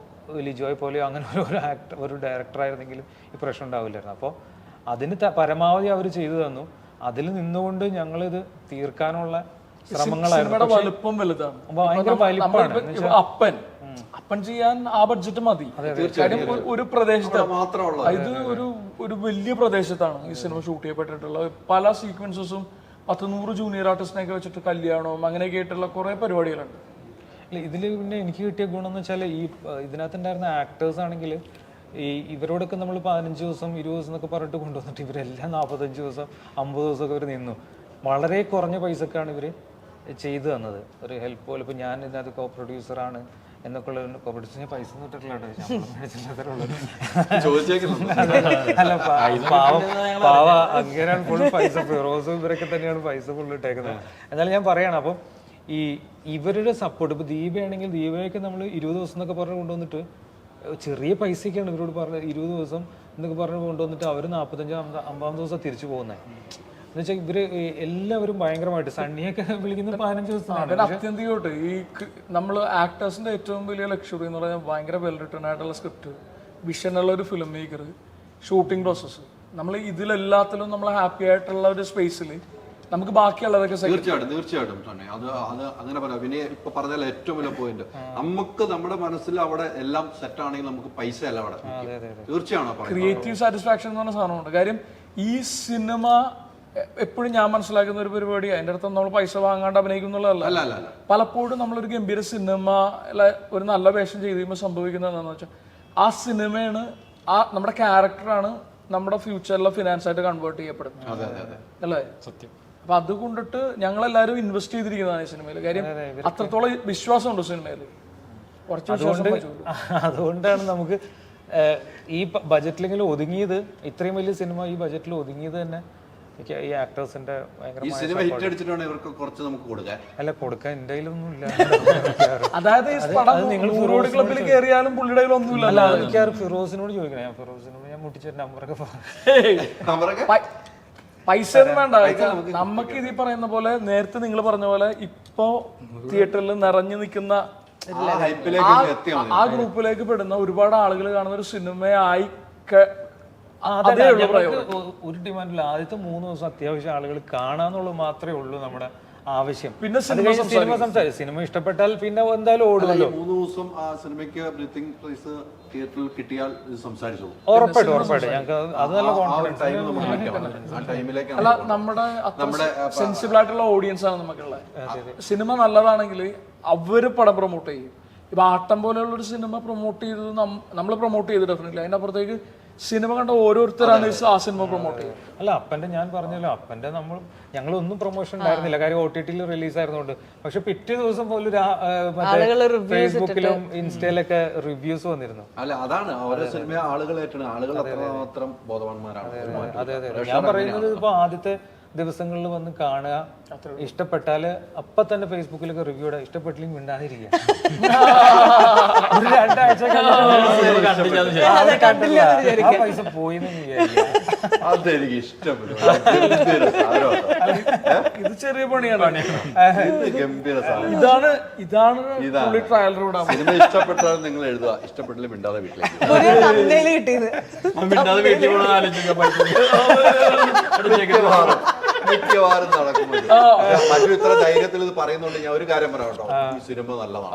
ലിജോയെ പോലെയോ അങ്ങനെ ഒരു ഡയറക്ടറായിരുന്നെങ്കിലും ഈ പ്രശ്നം ഉണ്ടാവില്ലായിരുന്നു. അപ്പോൾ അതിന് പരമാവധി അവർ ചെയ്തു തന്നു. അതിൽ നിന്നുകൊണ്ട് ഞങ്ങളിത് തീർക്കാനുള്ള ശ്രമങ്ങളായിരുന്നു. വലുപ്പം വലുതാണ്. ഭയങ്കര വലിപ്പമാണ്. അപ്പൻ ചെയ്യാൻ ആ ബഡ്ജറ്റ് മതി. കാര്യം ഒരു പ്രദേശത്ത് മാത്രമുള്ള ഇത് ഒരു വലിയ പ്രദേശത്താണ് ഈ സിനിമ ഷൂട്ട് ചെയ്യപ്പെട്ടിട്ടുള്ള. പല സീക്വൻസസും 100 ജൂനിയർ ആർട്ടിസ്റ്റിനെയൊക്കെ വെച്ചിട്ട് കല്യാണവും അങ്ങനെയൊക്കെ ആയിട്ടുള്ള കുറെ പരിപാടികളുണ്ട്. ഇതിൽ പിന്നെ എനിക്ക് കിട്ടിയ ഗുണം എന്ന് വെച്ചാൽ ഈ ഇതിനകത്തുണ്ടായിരുന്ന ആക്ടേഴ്സ് ആണെങ്കിൽ ഇവരോടൊക്കെ നമ്മൾ 15 ദിവസം 20 ദിവസം എന്നൊക്കെ പറഞ്ഞിട്ട് കൊണ്ടുവന്നിട്ട് ഇവരെല്ലാം 45 ദിവസം 50 ദിവസമൊക്കെ ഇവർ നിന്നു. വളരെ കുറഞ്ഞ പൈസക്കാണ് ഇവർ ചെയ്തു തന്നത്. ഒരു ഹെൽപ്പ് പോലെ. ഇപ്പോൾ ഞാൻ ഇതിനകത്ത് കോ പ്രൊഡ്യൂസറാണ് എന്നൊക്കെ ഉള്ള കോ പ്രൊഡ്യൂസറിന് പൈസ കിട്ടില്ല. അല്ല പാവ അങ്ങനെയാണ് ഫുൾ പൈസ. ഫിറോസും ഇവരൊക്കെ തന്നെയാണ് പൈസ ഫുള്ള് ഇട്ടേക്കുന്നത്. എന്നാലും ഞാൻ പറയാണ്, അപ്പം ഈ ഇവരുടെ സപ്പോർട്ട്. ഇപ്പോൾ ദീപയാണെങ്കിൽ ദീപയൊക്കെ നമ്മൾ 20 ദിവസം എന്നൊക്കെ പറഞ്ഞ് കൊണ്ടുവന്നിട്ട് ചെറിയ പൈസയൊക്കെയാണ് ഇവരോട് പറഞ്ഞ് 20 ദിവസം എന്നൊക്കെ പറഞ്ഞ് കൊണ്ടുവന്നിട്ട് അവർ 45-50 ദിവസം തിരിച്ചു പോകുന്നത്. എന്ന് വെച്ചാൽ ഇവര് എല്ലാവരും ഭയങ്കരമായിട്ട് സണ്ണിയൊക്കെ വിളിക്കുന്നത് 15 ദിവസമാണ്. അത്യന്തികമായിട്ട് ഈ നമ്മൾ ആക്ടേഴ്സിന്റെ ഏറ്റവും വലിയ ലക്ഷറി എന്ന് പറഞ്ഞാൽ ഭയങ്കര വെൽ റിട്ടേൺ ആയിട്ടുള്ള സ്ക്രിപ്റ്റ്, വിഷനുള്ള ഒരു ഫിലിം മേക്കർ, ഷൂട്ടിംഗ് പ്രോസസ്സ്. നമ്മൾ ഇതിലെല്ലാത്തിലും നമ്മൾ ഹാപ്പി ആയിട്ടുള്ള ഒരു സ്പേസിൽ നമുക്ക് ബാക്കിയുള്ളതൊക്കെ തീർച്ചയായിട്ടും തന്നെ അത് അങ്ങനെ പറയാം. പിന്നെ ഇപ്പൊ പറഞ്ഞാൽ ഏറ്റവും വലിയ പോയിന്റ്, നമുക്ക് നമ്മുടെ മനസ്സിൽ അവിടെ എല്ലാം സെറ്റ് ആണെങ്കിൽ നമുക്ക് പൈസ അല്ല അവിടെ. തീർച്ചയായും ക്രിയേറ്റീവ് സാറ്റിസ്ഫാക്ഷൻ എന്ന് പറഞ്ഞ സാധനമുണ്ട്. കാര്യം ഈ സിനിമ എപ്പോഴും ഞാൻ മനസ്സിലാക്കുന്ന ഒരു പരിപാടി അതിന്റെ അടുത്ത് നമ്മൾ പൈസ വാങ്ങാണ്ട് അഭിനയിക്കുന്നുള്ളതല്ല. പലപ്പോഴും നമ്മളൊരു ഗംഭീര സിനിമ ഒരു നല്ല വേഷം ചെയ്ത് കഴിയുമ്പോൾ സംഭവിക്കുന്നത് എന്താണെന്ന് വെച്ചാൽ ആ സിനിമയാണ്, ആ നമ്മുടെ ക്യാരക്ടറാണ് നമ്മുടെ ഫ്യൂച്ചറിലെ ഫിനാൻസ് ആയിട്ട് കൺവേർട്ട് ചെയ്യപ്പെടുന്നത്. അല്ലേ? സത്യം. അപ്പൊ അതുകൊണ്ടിട്ട് ഞങ്ങളെല്ലാരും ഇൻവെസ്റ്റ് ചെയ്തിരിക്കുന്നതാണ് ഈ സിനിമയിൽ. കാര്യം അത്രത്തോളം വിശ്വാസമുണ്ട് സിനിമയിൽ. അതുകൊണ്ടാണ് നമുക്ക് ഈ ബജറ്റിലെങ്കിലും ഒതുങ്ങിയത്, ഇത്രയും വലിയ സിനിമ ഈ ബജറ്റിൽ ഒതുങ്ങിയത് തന്നെ എനിക്ക് ഈ ആക്ടേഴ്സിന്റെ ഈ സിനിമ ഹിറ്റ് അടിച്ചിട്ടാണ് ഇവർക്ക് കുറച്ച് നമുക്ക് കൊടുക്കാൻ. അല്ല, കൊടുക്കാൻ എൻ്റെ കയ്യിലൊന്നും ഇല്ല. അതായത് ഈ പടം നിങ്ങൾ ഫുറോഡ് ക്ലബിൽ കയറിയാലും പുള്ളിയുടെ കയ്യിലൊന്നുമില്ല. അല്ല, എനിക്ക് ഫിറോസിനോട് ചോദിക്കണം. ഞാൻ ഫിറോസിനോട് ഞാൻ മുട്ടിച്ച നമ്പറൊക്കെ അവരൊക്കെ പൈസ ഒന്നും വേണ്ട. നമുക്ക് ഇത് പറയുന്ന പോലെ നേരത്തെ നിങ്ങൾ പറഞ്ഞ പോലെ ഇപ്പോ തിയേറ്ററിൽ നിറഞ്ഞു നിൽക്കുന്ന ആ ഹൈപ്പിലേക്ക് എത്തിയാൽ മതി. ആ ഗ്രൂപ്പിലേക്ക് പെടുന്ന ഒരുപാട് ആളുകൾ കാണുന്ന ഒരു സിനിമയായി അതേ ഉള്ളൂ പ്രയോഗം. ഒരു ഡിമാൻഡില്ല. ആദ്യത്തെ 3 ദിവസം അത്യാവശ്യം ആളുകൾ കാണാന്നുള്ളത് മാത്രമേ ഉള്ളൂ നമ്മുടെ ആവശ്യം. പിന്നെ സിനിമ സംസാരിക്കും. സിനിമ ഇഷ്ടപ്പെട്ടാൽ പിന്നെ എന്തായാലും ഓടുമല്ലോ. 3 ദിവസം ആ സിനിമയ്ക്ക് ബ്രീത്തിങ് പ്രൈസ് തിയേറ്ററിൽ കിട്ടിയാൽ ഇത് സംസാരിച്ചോളൂ. ഉറപ്പായിട്ടും ഞങ്ങൾക്ക് അത് നല്ല കോൺഫിഡൻസ്. ആ ടൈമിലേക്കാണ് അല്ല, നമ്മുടെ സെൻസിബിൾ ആയിട്ടുള്ള ഓഡിയൻസ് ആണ് നമുക്കുള്ളത്. സിനിമ നല്ലതാണെങ്കിൽ അവര് പടം പ്രൊമോട്ട് ചെയ്യും. ഇപ്പൊ ആട്ടം പോലെയുള്ള ഒരു സിനിമ പ്രൊമോട്ട് ചെയ്തത് നമ്മൾ പ്രൊമോട്ട് ചെയ്ത് ഡെഫിനറ്റ്ലി അതിനപ്പുറത്തേക്ക് സിനിമ കണ്ട ഓരോരുത്തരാണ് ആ സിനിമ പ്രൊമോട്ട് ചെയ്യും. അല്ല, അപ്പന്റെ ഞാൻ പറഞ്ഞല്ലോ, അപ്പന്റെ ഞങ്ങളൊന്നും പ്രൊമോഷൻ ഉണ്ടായിരുന്നില്ല. കാര്യം OTT റിലീസ് ആയിരുന്നോണ്ട്. പക്ഷെ പിറ്റേ ദിവസം പോലും ഫേസ്ബുക്കിലും ഇൻസ്റ്റയിലൊക്കെ റിവ്യൂസ് വന്നിരുന്നു. അല്ല, അതാണ് ഓരോ സിനിമ ആളുകൾ ഏറ്റവും ആളുകൾ അത്രമാത്രം ബോധവാന്മാരാണ്. അതെ. ഞാൻ പറയുന്നത് ഇപ്പൊ ആദ്യത്തെ ദിവസങ്ങളിൽ വന്ന് കാണുക, ഇഷ്ടപ്പെട്ടാല് അപ്പൊ തന്നെ ഫേസ്ബുക്കിലൊക്കെ റിവ്യൂ ഇടുക, ഇഷ്ടപ്പെട്ടില്ലെങ്കിൽ മിണ്ടാതിരിക്കുക. ഒരു 2 ആഴ്ച കണ്ടില്ല, ആ പൈസ പോയി അതെനിക്ക് ഇഷ്ടപ്പെട്ടു. ഇത് ചെറിയ പണിയാണ്. ഗംഭീര സാധനം. ഇതാണ് ട്രയൽ റൂട്ട്. സിനിമ ഇഷ്ടപ്പെട്ടാൽ നിങ്ങൾ എഴുതുക, ഇഷ്ടപ്പെട്ടില്ല മിണ്ടാതെ വീട്ടിലേക്ക് കിട്ടിയത് മിക്കവാറും നടക്കുമ്പോൾ മജു ഇത്ര ധൈര്യത്തിൽ ഇത് പറയുന്നുണ്ട്. ഞാൻ ഒരു കാര്യം പറയാം കേട്ടോ, ഈ സിനിമ നല്ലതാണ്.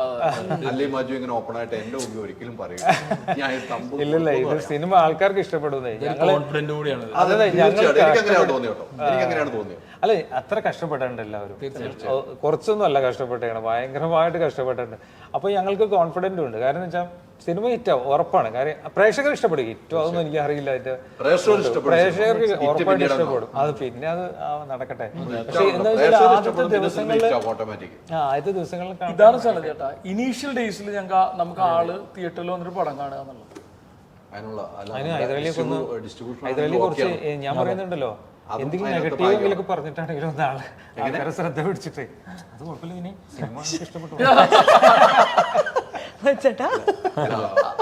അല്ലെങ്കിൽ മജു ഇങ്ങനെ ഓപ്പൺ ആയിട്ട് എന്റെ മുമ്പിൽ ഒരിക്കലും പറയും ഞാൻ ഇല്ലല്ല, ഇത് സിനിമ ആൾക്കാർക്ക് ഇഷ്ടപ്പെടുന്നേ. കോൺഫിഡന്റ് കൂടിയാണ്. എനിക്കങ്ങനെയാണ് തോന്നിയോ കേട്ടോ, എനിക്കങ്ങനെയാണ് തോന്നിയത്. അല്ല, അത്ര കഷ്ടപ്പെട്ടിട്ടുണ്ട് എല്ലാവരും. കുറച്ചൊന്നും അല്ല കഷ്ടപ്പെട്ടാണ്, ഭയങ്കരമായിട്ട് കഷ്ടപ്പെട്ടിട്ടുണ്ട്. അപ്പൊ ഞങ്ങൾക്ക് കോൺഫിഡൻറ്റും ഉണ്ട്. കാരണം എന്ന് വെച്ചാൽ സിനിമ ഹിറ്റാവും ഉറപ്പാണ്. കാര്യം പ്രേക്ഷകർ ഇഷ്ടപ്പെടും. ഹിറ്റോ അതൊന്നും എനിക്ക് അറിയില്ല. പ്രേക്ഷകർക്ക് ഉറപ്പായിട്ട് ഇഷ്ടപ്പെടും. അത് പിന്നെ അത് നടക്കട്ടെ. പക്ഷെ എന്താ വെച്ചാൽ ആദ്യത്തെ ദിവസങ്ങളിൽ ഇതാണ് സ്ഥലം ചേട്ടാ. ഇനീഷ്യൽ ഡേയ്സിൽ നമുക്ക് ആള് തിയേറ്ററിൽ വന്നിട്ട് പടം കാണുക എന്നുള്ളത്. അതിന് ഹൈദരാലി കുറച്ച് ഞാൻ പറയുന്നുണ്ടല്ലോ, എന്തെങ്കിലും നെഗറ്റീവ് എങ്കിലൊക്കെ പറഞ്ഞിട്ടാണെങ്കിലും ഒന്നാള് ആൾക്കാരെ ശ്രദ്ധ പിടിച്ചിട്ട് അത് കുഴപ്പമില്ല, ഇനി സിനിമ ഇഷ്ടപ്പെട്ടു.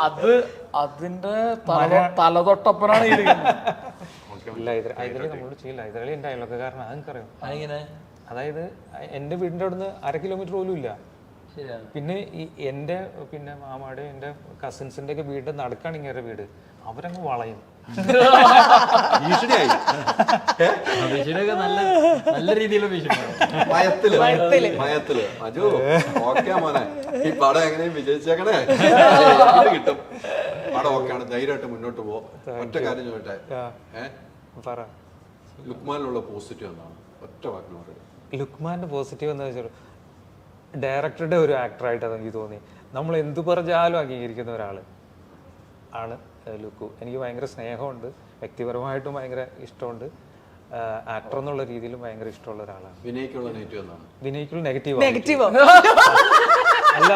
അത് അതിന്റെ തലതൊട്ടപ്പനാണ് ഇല്ല, ഹൈദരാലി നമ്മളോട് ചെയ്യില്ല. ഹൈദരാലി എന്റെ അയൽവക്കാരനാണ്, അതെനിക്കറിയാം. അതായത് എന്റെ വീടിന്റെ അവിടുന്ന് 1/2 കിലോമീറ്റർ പോലും ഇല്ല. പിന്നെ എന്റെ മാമാടെ എന്റെ കസിൻസിന്റെ ഒക്കെ വീടിന്റെ നടുക്കാണ് ഇങ്ങനെ വീട്. അവരങ്ങ് വളയും. നല്ല രീതിയിലുള്ള മയത്തില് മജു ഓക്കെ മോനെ, ഈ പടം എങ്ങനെയും വിജയിച്ചേക്കണേ, കിട്ടും പടം ഓക്കെയാണ്, ധൈര്യമായിട്ട് മുന്നോട്ട് പോ. ഒറ്റ കാര്യം ചോദിട്ടെ, ലുക്മാനിലുള്ള പോസിറ്റീവ് എന്താണ്? ഒറ്റ വാക്കിൽ പറയുക. ലുക്മാന്റെ പോസിറ്റീവ് എന്താ വെച്ചാൽ ഡയറക്ടറുടെ ഒരു ആക്ടറായിട്ടാണ് എനിക്ക് തോന്നി. നമ്മൾ എന്തു പറഞ്ഞാലും അംഗീകരിക്കുന്ന ഒരാള് ആണ് ലുക്കു. എനിക്ക് ഭയങ്കര സ്നേഹമുണ്ട്, വ്യക്തിപരമായിട്ടും ഭയങ്കര ഇഷ്ടമുണ്ട്. ആക്ടർ എന്നുള്ള രീതിയിലും ഭയങ്കര ഇഷ്ടമുള്ള ഒരാളാണ്. വിനയ്ക്കുള്ള നെഗറ്റീവ് അല്ല,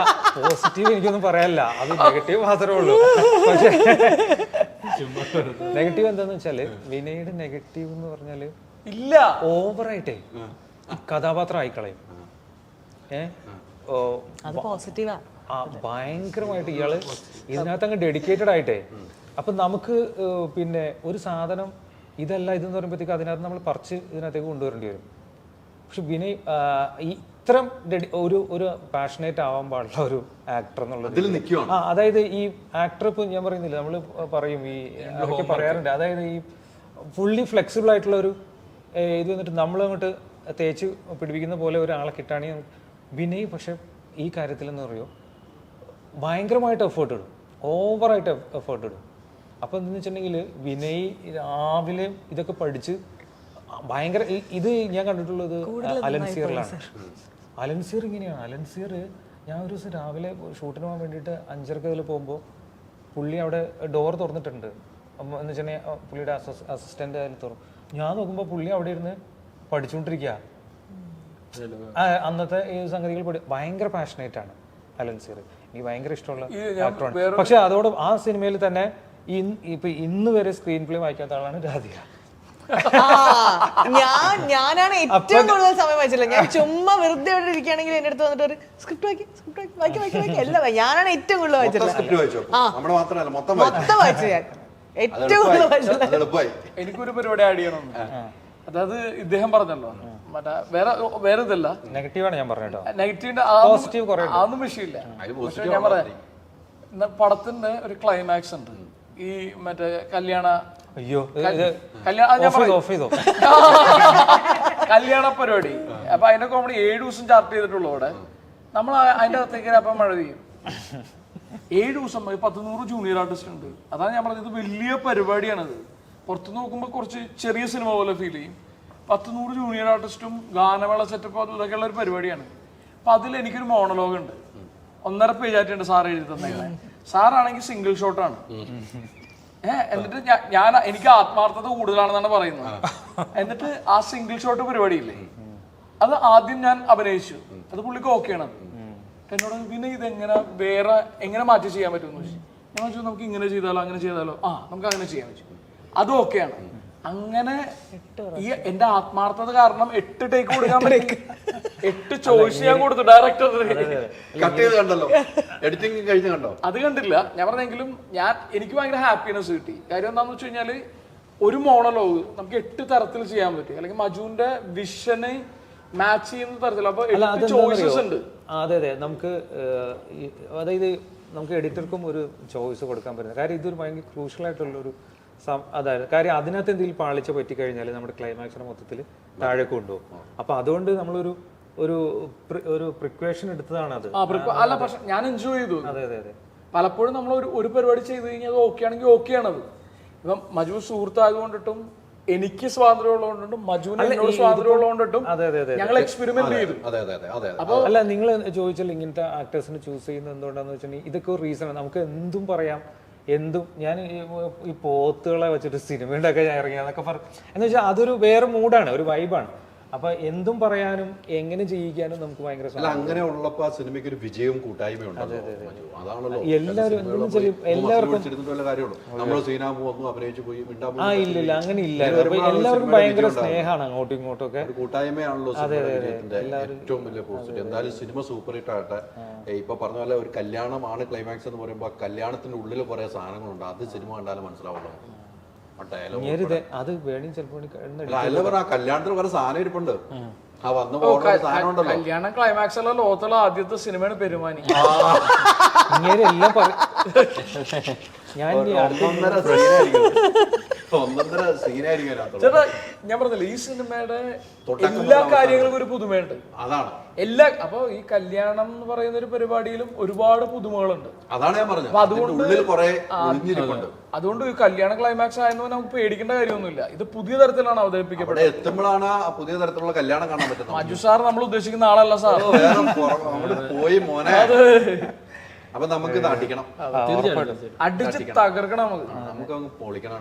പോസിറ്റീവ് എനിക്കൊന്നും പറയാനില്ല. അത് നെഗറ്റീവ് മാത്രമേ ഉള്ളൂ. പക്ഷേ നെഗറ്റീവ് എന്താന്ന് വെച്ചാല് വിനയുടെ നെഗറ്റീവ് എന്ന് പറഞ്ഞാല് ഇല്ല, ഓവറായിട്ടേ കഥാപാത്രം ആയിക്കളയും. ഭയങ്കരമായിട്ട് ഇയാള് ഇതിനകത്ത് അങ്ങ് ഡെഡിക്കേറ്റഡ് ആയിട്ടേ. അപ്പൊ നമുക്ക് ഒരു സാധനം ഇതല്ല ഇതെന്ന് പറയുമ്പോഴത്തേക്ക് അതിനകത്ത് നമ്മൾ പറിച്ച് ഇതിനകത്തേക്ക് കൊണ്ടുവരേണ്ടി വരും. പക്ഷെ വിനയ് ഇത്തരം ഒരു പാഷനേറ്റ് ആവാൻ പാടുള്ള ഒരു ആക്ടർ എന്നുള്ളത്. അതായത് ഈ ആക്ടർ ഇപ്പൊ ഞാൻ പറയുന്നില്ല, നമ്മൾ പറയും ഈ അതൊക്കെ പറയാറുണ്ട്. അതായത് ഈ ഫുള്ളി ഫ്ലെക്സിബിൾ ആയിട്ടുള്ള ഒരു ഇത് വന്നിട്ട് നമ്മൾ അങ്ങോട്ട് തേച്ച് പിടിപ്പിക്കുന്ന പോലെ ഒരാളെ കിട്ടുകയാണെങ്കിൽ വിനയ് പക്ഷെ ഈ കാര്യത്തിൽ എന്ന് പറയുമോ ഭയങ്കരമായിട്ട് എഫേർട്ട് ഇടും, ഓവറായിട്ട് എഫേർട്ട് ഇടും. അപ്പം എന്താണെന്ന് വെച്ചിട്ടുണ്ടെങ്കിൽ വിനയ് രാവിലെ ഇതൊക്കെ പഠിച്ച് ഭയങ്കര ഇത് ഞാൻ കണ്ടിട്ടുള്ളത് അലൻസിയറിലാണ്. അലൻസിയർ ഇങ്ങനെയാണ്. അലൻസിയർ ഞാൻ ഒരു ദിവസം രാവിലെ ഷൂട്ടിന് പോകാൻ വേണ്ടിയിട്ട് 5:30 അതിൽ പോകുമ്പോൾ പുള്ളി അവിടെ ഡോർ തുറന്നിട്ടുണ്ട്. എന്ന് വെച്ചിട്ടുണ്ടെങ്കിൽ പുള്ളിയുടെ അസിസ്റ്റൻ്റ് അതിൽ തുറന്നു. ഞാൻ നോക്കുമ്പോൾ പുള്ളി അവിടെ ഇരുന്ന് പഠിച്ചുകൊണ്ടിരിക്കുക. അന്നത്തെ ഈ സംഗതികൾ ഭയങ്കര പാഷനേറ്റ് ആണ് അലൻസിയർ. എനിക്ക് ഭയങ്കര ഇഷ്ടമുള്ള ആക്ടറാണ്. പക്ഷെ അതോടെ ആ സിനിമയിൽ തന്നെ ഇപ്പൊ ഇന്ന് വരെ സ്ക്രീൻ പ്ലേ വായിക്കാത്ത ആളാണ് രാധിക. ഞാനാണ് ഏറ്റവും കൂടുതൽ സമയം വായിച്ചില്ല. ഞാൻ ചുമ്മാ വെറുതെ ഇവിടെ ഇരിക്കുകയാണെങ്കിൽ എന്റെ അടുത്ത് വന്നിട്ട് ഒരു സ്ക്രിപ്റ്റ് വായിക്കും എല്ലാം ഞാനാണ് ഏറ്റവും കൂടുതൽ വായിച്ചിട്ടുള്ളത്. മൊത്തം വായിച്ചു ഞാൻ ഏറ്റവും കൂടുതൽ വായിച്ചില്ല. എനിക്കൊരു പരിപാടി ആഡ് ചെയ്യണം. അതായത് ഇദ്ദേഹം പറഞ്ഞല്ലോ മറ്റേ വേറെ ഇതല്ല, നെഗറ്റീവാണ് ഞാൻ പറഞ്ഞോ. നെഗറ്റീവിന്റെ അതൊന്നും വിഷയമില്ല. പക്ഷെ ഞാൻ പറയാം, പടത്തിന്റെ ഒരു ക്ലൈമാക്സ് ഉണ്ട്. ഈ മറ്റേ അയ്യോ കല്യാണ പരിപാടി. അപ്പൊ അതിന്റെ കോമഡി 7 ദിവസം ചാർട്ട് ചെയ്തിട്ടുള്ളവിടെ നമ്മൾ അതിന്റെ അകത്തേക്ക് അപ്പം മഴ പെയ്യും. 7 ദിവസം 100 ജൂനിയർ ആർട്ടിസ്റ്റ് ഉണ്ട്. അതാണ് ഞാൻ പറഞ്ഞത്, വലിയ പരിപാടിയാണത്. പുറത്ത് നോക്കുമ്പോൾ കുറച്ച് ചെറിയ സിനിമ പോലെ ഫീൽ ചെയ്യും. 100 ജൂനിയർ ആർട്ടിസ്റ്റും ഗാനമേള സെറ്റപ്പ് ഇതൊക്കെയുള്ള ഒരു പരിപാടിയാണ്. അപ്പൊ അതിൽ എനിക്കൊരു മോണലോഗ് ഉണ്ട്, 1.5 പേജായിട്ടുണ്ട് സാർ എഴുതി തന്നെ. സാറാണെങ്കിൽ സിംഗിൾ ഷോട്ടാണ്. എന്നിട്ട് എനിക്ക് ആത്മാർത്ഥത കൂടുതലാണെന്നാണ് പറയുന്നത്. എന്നിട്ട് ആ സിംഗിൾ ഷോട്ട് പരിപാടിയില്ലേ, അത് ആദ്യം ഞാൻ അഭിനയിച്ചു. അത് പുള്ളിക്ക് ഓക്കെയാണ്. എന്നോട് പിന്നെ ഇതെങ്ങനെ വേറെ എങ്ങനെ മാറ്റി ചെയ്യാൻ പറ്റുമെന്ന് ചോദിച്ചു. ഞാൻ ചോദിച്ചു നമുക്ക് ഇങ്ങനെ ചെയ്താലോ അങ്ങനെ ചെയ്താലോ, നമുക്ക് അങ്ങനെ ചെയ്യാൻ പറ്റും, അത് ഓക്കെയാണ്. അങ്ങനെ ഈ എന്റെ ആത്മാർത്ഥത കാരണം 8 ടേക്ക് കൊടുക്കാൻ പറ്റും. 8 ചോയ്സ് ഞാൻ കൊടുത്തു ഡയറക്ടറിന്. അത് കണ്ടില്ല ഞാൻ പറഞ്ഞെങ്കിലും എനിക്ക് ഭയങ്കര ഹാപ്പിനെസ് കിട്ടി. കാര്യം എന്താണെന്ന് വെച്ച് കഴിഞ്ഞാല് ഒരു മോണലോഗ് നമുക്ക് 8 തരത്തിൽ ചെയ്യാൻ പറ്റും. അല്ലെങ്കിൽ മജുവിന്റെ വിഷന് മാച്ച് ചെയ്യുന്ന തരത്തിൽ. അപ്പൊ 8 ചോയ്സസ് ഉണ്ട്. അതെ നമുക്ക് അതായത് നമുക്ക് എഡിറ്റർക്കും ഒരു ചോയ്സ് കൊടുക്കാൻ പറ്റുന്നത്. കാര്യം ഇതൊരു ഭയങ്കര ക്രൂഷ്യൽ ആയിട്ടുള്ളൊരു അതായത് കാര്യം അതിനകത്ത് എന്തെങ്കിലും പാളിച്ച പറ്റിക്കഴിഞ്ഞാൽ നമ്മുടെ ക്ലൈമാക്സിനെ മൊത്തത്തിൽ താഴെ കൊണ്ടുപോകും. അപ്പൊ അതുകൊണ്ട് നമ്മളൊരു ഒരു പ്രിക്വേഷൻ എടുത്തതാണ് അത്. അല്ല പക്ഷെ ഞാൻ എൻജോയ് ചെയ്തു. അതെ പലപ്പോഴും നമ്മൾ ഒരു പരിപാടി ചെയ്ത് കഴിഞ്ഞാൽ അത് ഓക്കെ ആണെങ്കിൽ ഓക്കെ ആണത്. ഇപ്പം മജു സുഹൃത്തായതുകൊണ്ടിട്ടും എനിക്ക് സ്വാതന്ത്ര്യം ഉള്ളതുകൊണ്ടും മജുവിന് എന്നോട് സ്വാതന്ത്ര്യം ഉള്ളതുകൊണ്ടിട്ടും ഞങ്ങൾ എക്സ്പെരിമെന്റ് ചെയ്തു. അല്ല നിങ്ങൾ ചോദിച്ചാൽ ഇങ്ങനത്തെ ആക്ടേഴ്സിനെ ചൂസ് ചെയ്യുന്നത് എന്തുകൊണ്ടാന്ന് വെച്ചിട്ടുണ്ടെങ്കിൽ ഇതൊക്കെ ഒരു റീസൺ. നമുക്ക് എന്തും പറയാം, എന്തും. ഞാൻ ഈ പോത്തുകളെ വെച്ചിട്ട് സിനിമയുടെ ഒക്കെ ഇറങ്ങിയാന്നൊക്കെ എന്ന് വെച്ചാൽ അതൊരു വേറെ മൂഡാണ്, ഒരു വൈബാണ്. അപ്പൊ എന്തും പറയാനും എങ്ങനെ ചെയ്യിക്കാനും നമുക്ക് ഭയങ്കര അങ്ങനെ ഉള്ളപ്പോ ആ സിനിമയ്ക്ക് ഒരു വിജയവും കൂട്ടായ്മയും അതാണല്ലോ എല്ലാവരും ഇല്ല അങ്ങനെ ഇല്ല. എല്ലാവർക്കും ഭയങ്കര സ്നേഹമാണ് അങ്ങോട്ടും ഇങ്ങോട്ടും ഒക്കെ. കൂട്ടായ്മയാണല്ലോ ഏറ്റവും വലിയ പോസിറ്റീവ്. എന്തായാലും സിനിമ സൂപ്പർ ഹിറ്റ് ആകട്ടെ. ഇപ്പൊ പറഞ്ഞ പോലെ ഒരു കല്യാണമാണ് ക്ലൈമാക്സ് എന്ന് പറയുമ്പോൾ കല്യാണത്തിന്റെ ഉള്ളിൽ കുറെ സാധനങ്ങളുണ്ട്. അത് സിനിമ കണ്ടാലും മനസ്സിലാവുള്ളൂ. അത് വേണി ചിലപ്പോൾ കല്യാണത്തിന് കുറെ സാധനം ഇരിപ്പുണ്ട്. കല്യാണം ക്ലൈമാക്സ് ഉള്ള ലോകത്തുള്ള ആദ്യത്തെ സിനിമയാണ് പെരുമാനി. ഇങ്ങനെയെല്ലാം ചേട്ടാ ഞാൻ പറഞ്ഞില്ല, ഈ സിനിമയുടെ എല്ലാ കാര്യങ്ങൾക്കും ഒരു പുതുമയുണ്ട്. അതാണ് അപ്പൊ ഈ കല്യാണം എന്ന് പറയുന്ന ഒരു പരിപാടിയിലും ഒരുപാട് പുതുമകളുണ്ട്. അതാണ് ഞാൻ പറഞ്ഞത്. അതുകൊണ്ട് ഈ കല്യാണ ക്ലൈമാക്സ് ആയെന്ന് നമുക്ക് പേടിക്കേണ്ട കാര്യമൊന്നുമില്ല. ഇത് പുതിയ തരത്തിലാണ് അവതരിപ്പിക്കപ്പെടുന്നത്. എത്തുമ്പോഴാണ് പുതിയ തരത്തിലുള്ള കല്യാണം കാണാൻ പറ്റുന്നത്. മജു സാർ നമ്മൾ ഉദ്ദേശിക്കുന്ന ആളല്ല സാർ. പോയി മോനെ. അപ്പൊ നമുക്ക് ഇത് അടിക്കണം, അടിച്ച് തകർക്കണം, നമുക്ക് പൊളിക്കണം.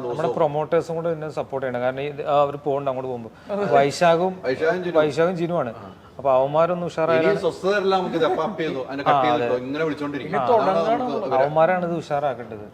നമ്മുടെ പ്രൊമോട്ടേഴ്സും കൂടെ എന്നെ സപ്പോർട്ട് ചെയ്യണം. കാരണം അവർ പോകണ്ട അങ്ങോട്ട് പോകുമ്പോ വൈശാഖും ജിനുവാണ്. അപ്പൊ അവന്മാരൊന്നും ഉഷാറായാലും അവന്മാരാണ് ഇത് ഉഷാറാക്കേണ്ടത്.